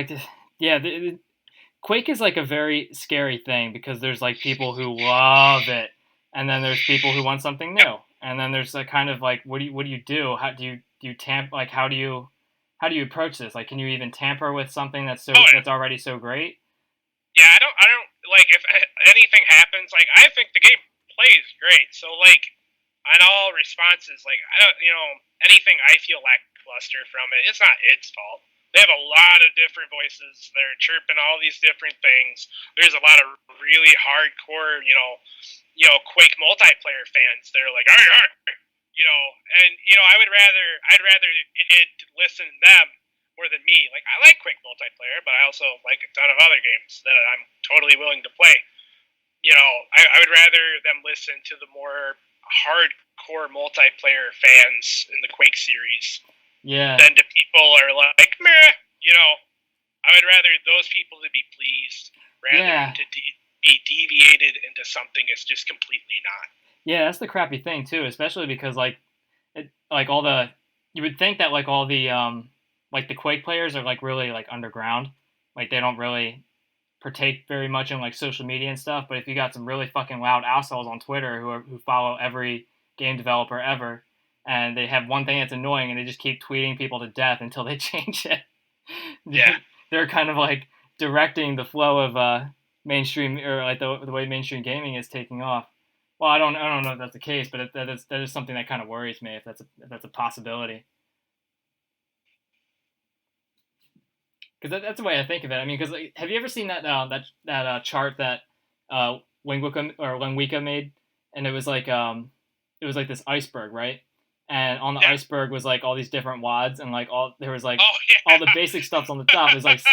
Quake is like a very scary thing because there's like people who love it, and then there's people who want something new, and then there's a kind of like, what do you do? How do you how do you approach this? Like, can you even tamper with something that's that's already so great?
Yeah, I don't like, if anything happens, like, I think the game plays great. So, like, on all responses, like, I don't, anything I feel lackluster from it, it's not its fault. They have a lot of different voices. They're chirping all these different things. There's a lot of really hardcore, Quake multiplayer fans. They're like, and I'd rather it listen to them more than me. Like, I like Quake multiplayer, but I also like a ton of other games that I'm totally willing to play. I would rather them listen to the more hardcore multiplayer fans in the Quake series.
Yeah.
Than to people are like, meh. I would rather those people to be pleased rather than to be deviated into something it's just completely not.
Yeah, that's the crappy thing too, especially because you would think that like all the like the Quake players are like really like underground, like they don't really partake very much in like social media and stuff. But if you got some really fucking loud assholes on Twitter who follow every game developer ever, and they have one thing that's annoying, and they just keep tweeting people to death until they change it.
Yeah,
they're kind of like directing the flow of mainstream, or like the way mainstream gaming is taking off. Well, I don't know if that's the case, but that is something that kind of worries me if that's a possibility. Because that's the way I think of it. I mean, because like, have you ever seen that chart that Wingwika made, and it was like this iceberg, right? And on the iceberg was like all these different wads, and like all there was like all the basic stuff's on the top. There's like
Chillax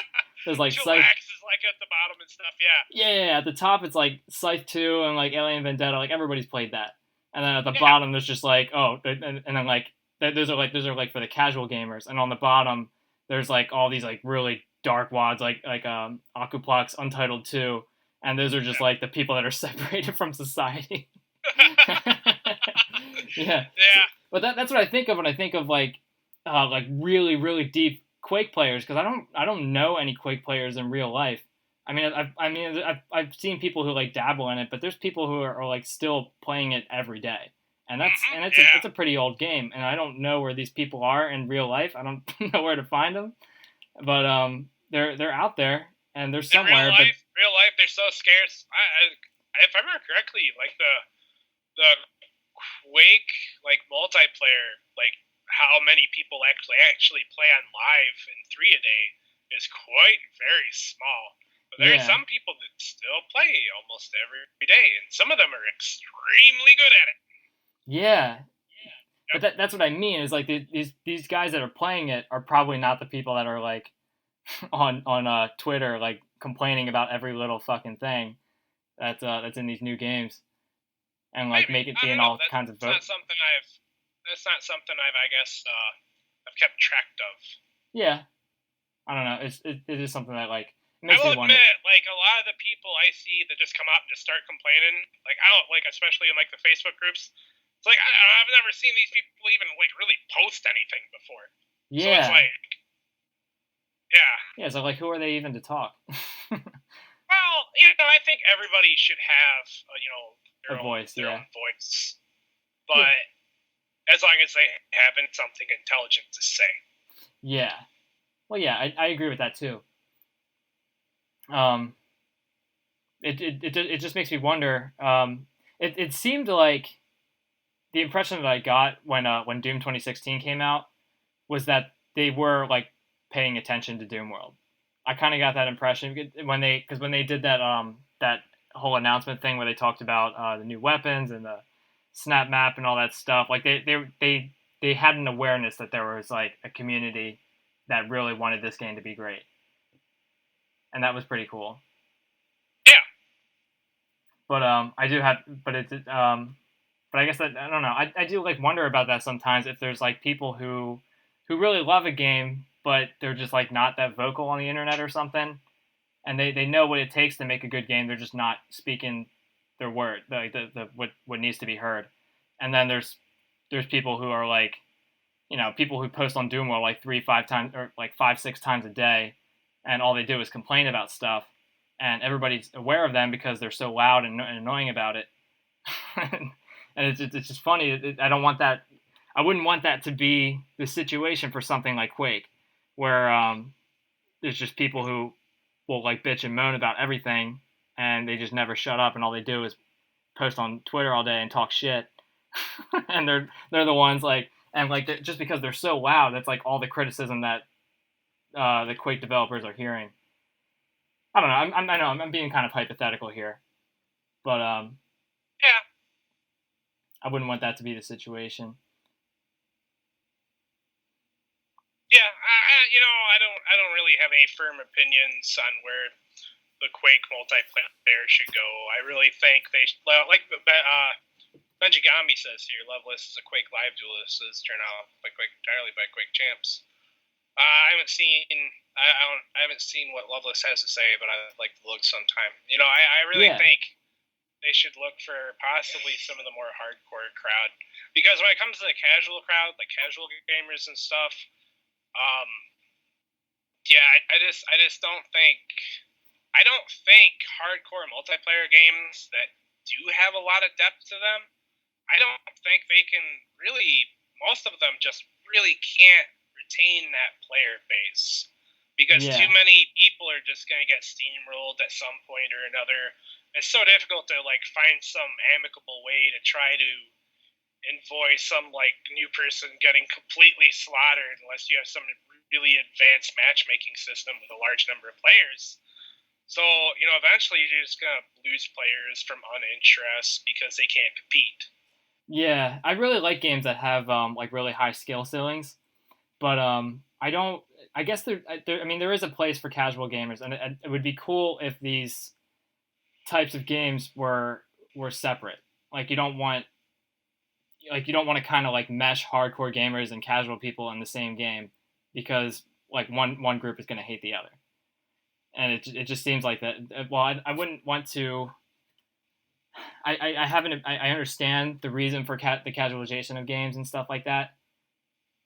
is like at the bottom and stuff.
Yeah. At the top it's like Scythe 2 and like Alien Vendetta. Like everybody's played that. And then at the bottom there's just like and then like those are like for the casual gamers. And on the bottom there's like all these like really dark wads like Akuplex, Untitled 2, and those are just like the people that are separated from society. Yeah. But that's what I think of when I think of like really really deep Quake players, because I don't know any Quake players in real life. I mean I've seen people who like dabble in it, but there's people who are like still playing it every day, and it's a pretty old game, and I don't know where these people are in real life. I don't know where to find them, but they're out there and they're somewhere.
In real life, they're so scarce. If I remember correctly, like the Quake like multiplayer, like how many people actually play on live in 3 a day is quite very small. But there are some people that still play almost every day, and some of them are extremely good at it.
Yeah. But that's what I mean, is like these guys that are playing it are probably not the people that are like on Twitter like complaining about every little fucking thing. that's in these new games, and like
Maybe.
make it
I
being
don't know.
all kinds of vote.
That's not something I've I guess I've kept track of.
Yeah, I don't know. It is something that like
I
makes
will
me wonder.
admit, like a lot of the people I see that just come out and just start complaining, like I don't like, especially in like the Facebook groups. It's like I've never seen these people even like really post anything before. So it's
Yeah.
like, yeah.
Yeah, so like who are they even to talk?
Well, I think everybody should have,
A voice,
their
yeah.
own voice, but as long as they have something intelligent to say.
Yeah. Well, yeah, I agree with that too. It just makes me wonder. It seemed like the impression that I got when Doom 2016 came out was that they were like paying attention to Doom World. I kind of got that impression when they did that whole announcement thing where they talked about the new weapons and the snap map and all that stuff. Like they had an awareness that there was like a community that really wanted this game to be great, and that was pretty cool.
Yeah.
But I do have, but it's but I guess that I don't know. I do like wonder about that sometimes if there's like people who really love a game, but they're just like not that vocal on the internet or something, and they know what it takes to make a good game. They're just not speaking their word, like the what needs to be heard. And then there's people who are like, people who post on Doom World like 3-5 times or like 5-6 times a day, and all they do is complain about stuff, and everybody's aware of them because they're so loud and annoying about it. And it's just funny. I don't want that. I wouldn't want that to be the situation for something like Quake, where there's just people who will like bitch and moan about everything, and they just never shut up, and all they do is post on Twitter all day and talk shit. And they're the ones like, and like just because they're so loud, that's like all the criticism that the Quake developers are hearing. I don't know. I know I'm being kind of hypothetical here, but
yeah,
I wouldn't want that to be the situation.
Yeah, I don't really have any firm opinions on where the Quake multiplayer should go. I really think like Benjigami says here, Loveless is a Quake live duelist. Is turned out by Quake entirely by Quake champs. I haven't seen what Loveless has to say, but I'd like to look sometime. I really think they should look for possibly some of the more hardcore crowd, because when it comes to the casual crowd, like casual gamers and stuff, I just don't think hardcore multiplayer games that do have a lot of depth to them, I don't think they can really, most of them just really can't retain that player base, because too many people are just going to get steamrolled at some point or another. It's so difficult to like find some amicable way to try to invoice some like new person getting completely slaughtered unless you have some really advanced matchmaking system with a large number of players. So, eventually you're just going to lose players from uninterest because they can't compete.
Yeah, I really like games that have like really high skill ceilings, but I don't. I guess there is a place for casual gamers, and it would be cool if these types of games were separate. Like you don't want to kind of like mesh hardcore gamers and casual people in the same game, because like one group is going to hate the other, and it just seems like that. Well, I wouldn't want to. I understand the reason for the casualization of games and stuff like that,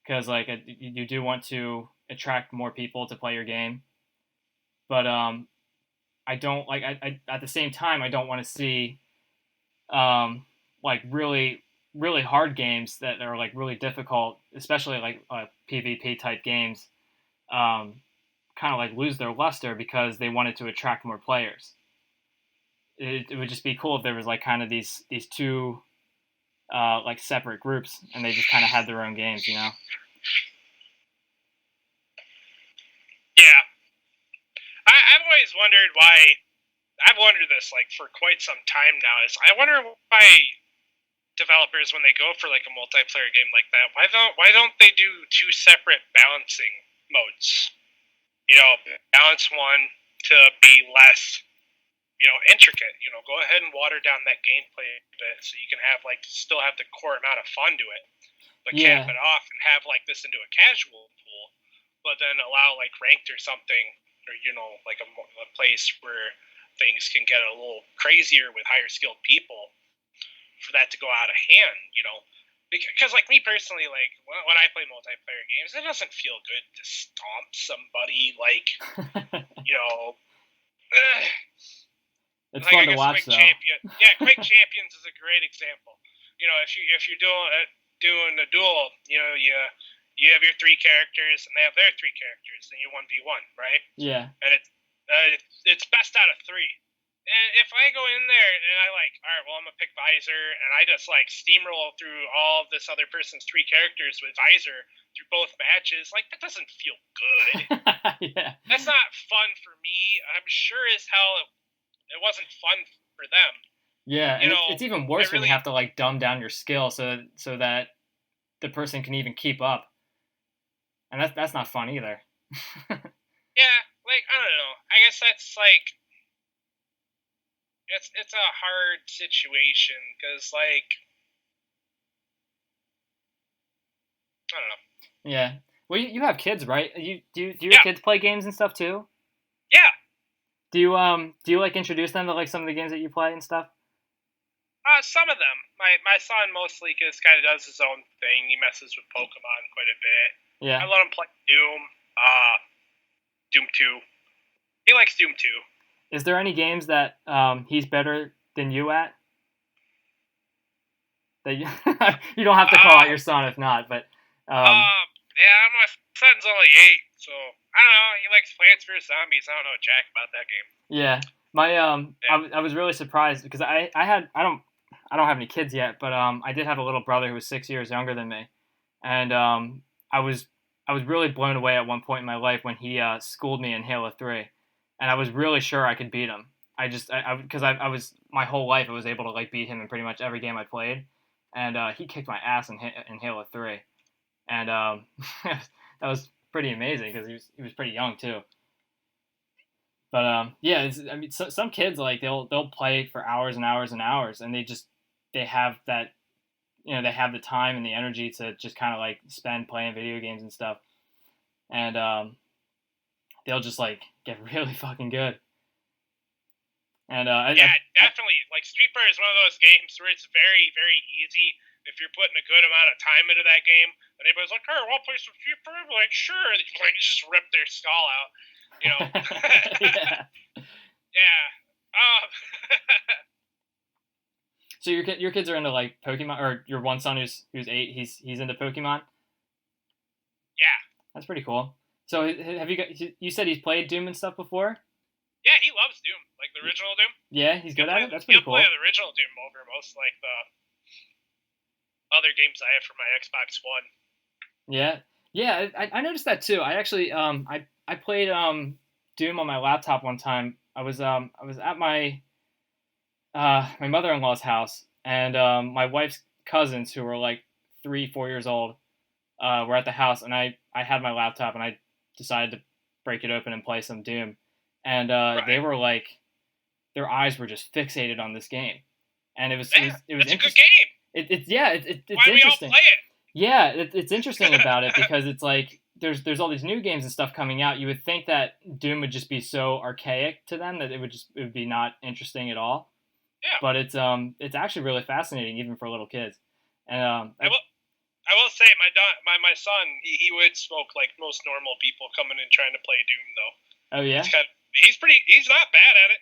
because like you do want to attract more people to play your game, but I don't like I at the same time I don't want to see like really hard games that are like really difficult, especially like PvP type games, kind of like lose their luster because they wanted to attract more players. It would just be cool if there was like kind of these two like separate groups, and they just kind of had their own games,
Yeah. I've always wondered why. I've wondered this like for quite some time now. I wonder why developers, when they go for like a multiplayer game like that, why don't they do two separate balancing modes? Balance one to be less intricate. Go ahead and water down that gameplay a bit so you can have still have the core amount of fun to it, but cap it off and have this into a casual pool, but then allow ranked or something, or a place where things can get a little crazier with higher skilled people for that to go out of hand. Because me personally, when I play multiplayer games, it doesn't feel good to stomp somebody
It's fun to watch, though.
Quick Champions is a great example. If you're doing a duel, you have your 3 characters and they have their 3 characters, and you 1v1, right?
Yeah.
And it's best out of 3. And if I go in there and all right, well, I'm gonna pick Visor, and I just steamroll through all of this other person's 3 characters with Visor through both matches, that doesn't feel good.
Yeah.
That's not fun for me. I'm sure as hell it wasn't fun for them.
Yeah, and it's even worse when you have to dumb down your skill so that the person can even keep up, and that's not fun either.
Yeah, I don't know. I guess that's it's a hard situation because I don't know.
Yeah. Well, you have kids, right? Do your kids play games and stuff too?
Yeah.
Do you introduce them to some of the games that you play and stuff?
Some of them. My son mostly just kind of does his own thing. He messes with Pokemon quite a bit.
Yeah.
I let him play Doom. Doom 2. He likes Doom 2.
Is there any games that he's better than you at? That you don't have to call out your son if not, but.
Yeah, my son's only 8, so I don't know. He likes Plants vs Zombies. I don't know jack about that game.
Yeah, I was really surprised because I don't have any kids yet, but I did have a little brother who was 6 years younger than me, and I was really blown away at one point in my life when he schooled me in Halo 3, and I was really sure I could beat him. Because I was my whole life I was able to beat him in pretty much every game I played, and he kicked my ass in Halo 3. And that was pretty amazing because he was pretty young too. But yeah, some kids they'll play for hours and hours and hours, and they have that, they have the time and the energy to just kind of spend playing video games and stuff, and they'll just get really fucking good. And
definitely. Street Fighter is one of those games where it's very, very easy. If you're putting a good amount of time into that game, and everybody's like, "Hey, I want to play some Street Fighter." I'm like, sure. And you just rip their skull out,
Yeah.
Yeah.
So your kids are into Pokemon, or your one son who's 8, he's into Pokemon?
Yeah.
That's pretty cool. So you said he's played Doom and stuff before?
Yeah, he loves Doom, the original Doom.
Yeah, he's good at it. That's pretty cool.
He'll play the original Doom over most the other games I have for my Xbox One.
Yeah, I noticed that too. I actually I played Doom on my laptop one time. I was at my mother-in-law's house, and my wife's cousins, who were 3-4 years old, were at the house, and I had my laptop, and I decided to break it open and play some Doom, and they were their eyes were just fixated on this game, and it was
it's
interesting.
A good game.
It's
Why
interesting.
We all play it?
Yeah, it's interesting about it because it's there's all these new games and stuff coming out. You would think that Doom would just be so archaic to them that it would be not interesting at all.
Yeah.
But it's actually really fascinating even for little kids. And
I will say my son he would smoke like most normal people coming in trying to play Doom though.
Oh yeah.
He's not bad at it.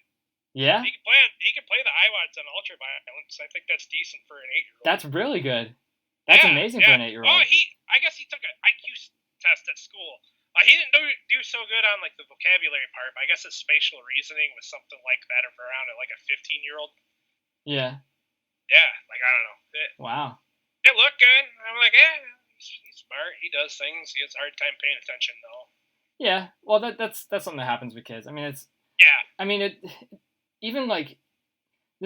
Yeah.
He can play the IWADs on ultra violence. I think that's decent for an 8-year-old.
That's really good. That's amazing for an 8-year-old.
Oh, I guess he took an IQ test at school. He didn't do so good on the vocabulary part, but I guess his spatial reasoning was something like that around at a 15-year-old.
Yeah.
Yeah, I don't know.
Wow.
It looked good. I'm yeah, he's smart. He does things. He has a hard time paying attention though.
Yeah. Well, that's something that happens with kids. I mean, even the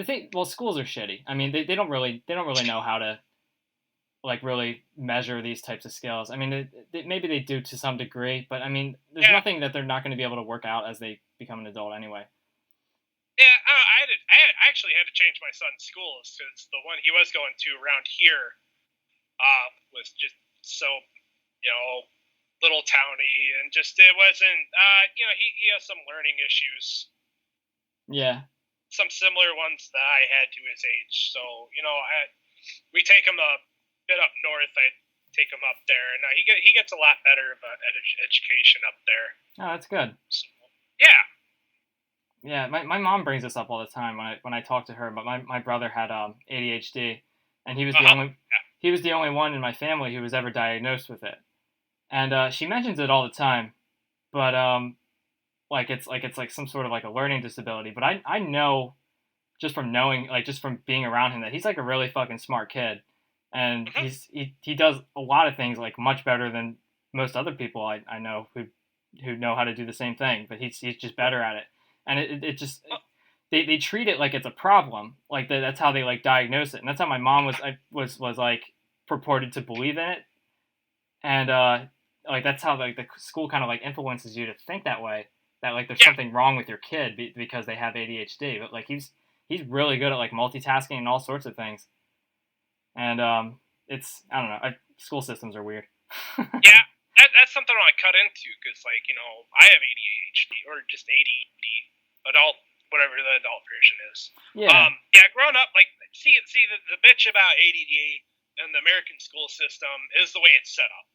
thing. Well, schools are shitty. I mean, they don't really know how to really measure these types of skills. I mean, maybe they do to some degree, but I mean, there's nothing that they're not going to be able to work out as they become an adult anyway.
Yeah, I actually had to change my son's schools because the one he was going to around here was just so, little towny, and just it wasn't. He has some learning issues.
Yeah.
Some similar ones that I had to his age. So we take him a bit up north. I take him up there, and he gets a lot better of an education up there.
Oh, that's good.
So, yeah.
Yeah, my mom brings this up all the time when I talk to her. But my brother had ADHD, and he was the only one in my family who was ever diagnosed with it. And she mentions it all the time, but it's like some sort of like a learning disability. But I know just from knowing, like just from being around him, that he's like a really fucking smart kid, and he does a lot of things like much better than most other people I know who know how to do the same thing. But he's just better at it. And it just they treat it like it's a problem, like that's how they like diagnose it, and that's how my mom was like purported to believe in it, and like that's how like the school kind of like influences you to think that way, that like there's something wrong with your kid because they have ADHD, but like he's really good at like multitasking and all sorts of things, and it's I don't know, school systems are weird.
Yeah. That's something I cut into because, like, I have ADHD or just ADD, adult, whatever the adult version is.
Yeah.
Growing up, like, see the bitch about ADD and the American school system is the way it's set up.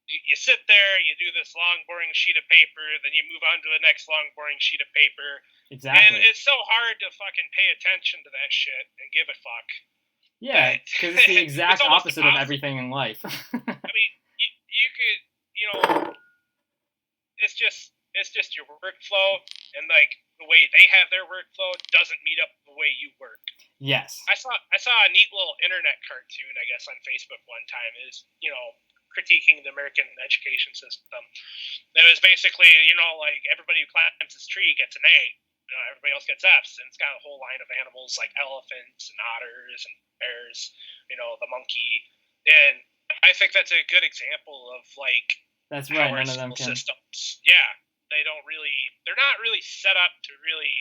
You sit there, you do this long, boring sheet of paper, then you move on to the next long, boring sheet of paper.
Exactly.
And it's so hard to fucking pay attention to that shit and give a fuck.
Yeah, because it's the exact opposite of everything in life.
I mean, you could, it's just your workflow, and like the way they have their workflow doesn't meet up the way you work.
Yes.
I saw a neat little internet cartoon, I guess, on Facebook one time, is critiquing the American education system. It was basically, like everybody who climbs this tree gets an A. Everybody else gets F's, and it's got a whole line of animals like elephants and otters and bears, the monkey, and I think that's a good example of like
that's right.
None
of them can.
Systems. Yeah, they're not really set up to really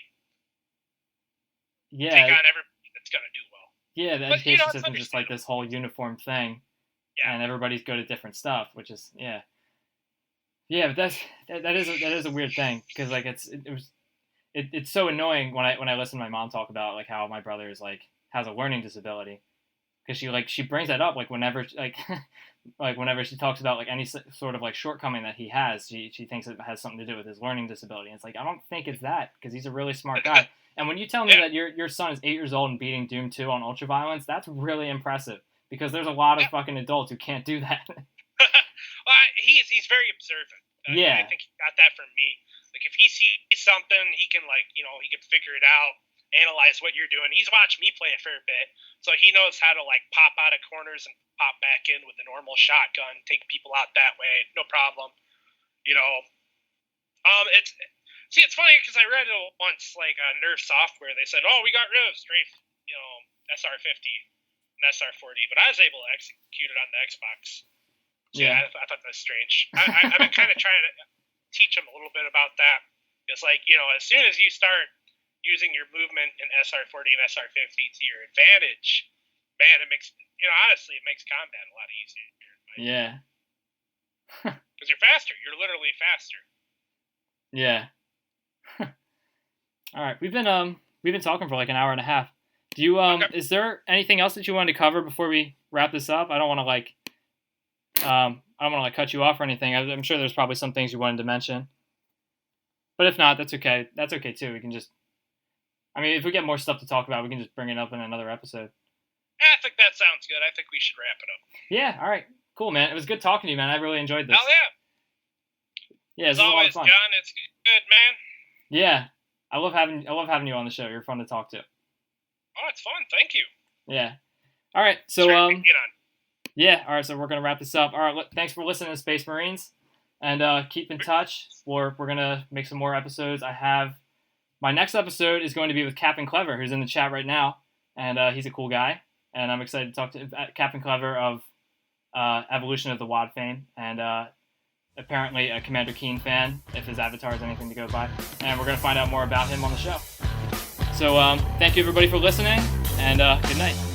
take on everybody that's gonna do well.
Yeah, the education system is just like this whole uniform thing, and everybody's good at different stuff, which is yeah. But that is a weird thing because like it's so annoying when I listen to my mom talk about like how my brother is like has a learning disability. Because she brings that up like whenever whenever she talks about like any sort of like shortcoming that he has, she thinks it has something to do with his learning disability. And it's like I don't think it's that, because he's a really smart guy. And when you tell me that your son is 8 years old and beating Doom 2 on ultraviolence, that's really impressive, because there's a lot of fucking adults who can't do that.
Well, he's very observant. I think he got that from me. Like if he sees something, he can he can figure it out, analyze what you're doing. He's watched me play a fair bit, so he knows how to like pop out of corners and pop back in with a normal shotgun, take people out that way, no problem. It's funny because I read it once, like Nerf software. They said, "Oh, we got rid of strafe, SR50 and SR40," but I was able to execute it on the Xbox. So, I thought that was strange. I've been kind of trying to teach them a little bit about that. It's like as soon as you start using your movement in SR40 and SR50 to your advantage, man, it makes honestly it makes combat a lot easier.
Yeah.
Because you're faster. You're literally faster.
Yeah. All right, we've been talking for like an hour and a half. Do you Is there anything else that you wanted to cover before we wrap this up? I don't want to cut you off or anything. I'm sure there's probably some things you wanted to mention, but if not, that's okay. That's okay too. We can just. I mean, if we get more stuff to talk about, we can just bring it up in another episode.
I think that sounds good. I think we should wrap it up.
Yeah, all right. Cool, man. It was good talking to you, man. I really enjoyed this.
Hell yeah.
Yeah,
as always, John, it's good, man.
Yeah. I love having you on the show. You're fun to talk to.
Oh, it's fun. Thank you.
Yeah. All right. So yeah, all right, so we're going to wrap this up. All right, thanks for listening to Space Marines, and keep in touch. We're going to make some more episodes. My next episode is going to be with Captain Clever, who's in the chat right now, and he's a cool guy, and I'm excited to talk to Captain Clever of Evolution of the WOD fame, and apparently a Commander Keen fan, if his avatar is anything to go by, and we're going to find out more about him on the show. So thank you everybody for listening, and good night.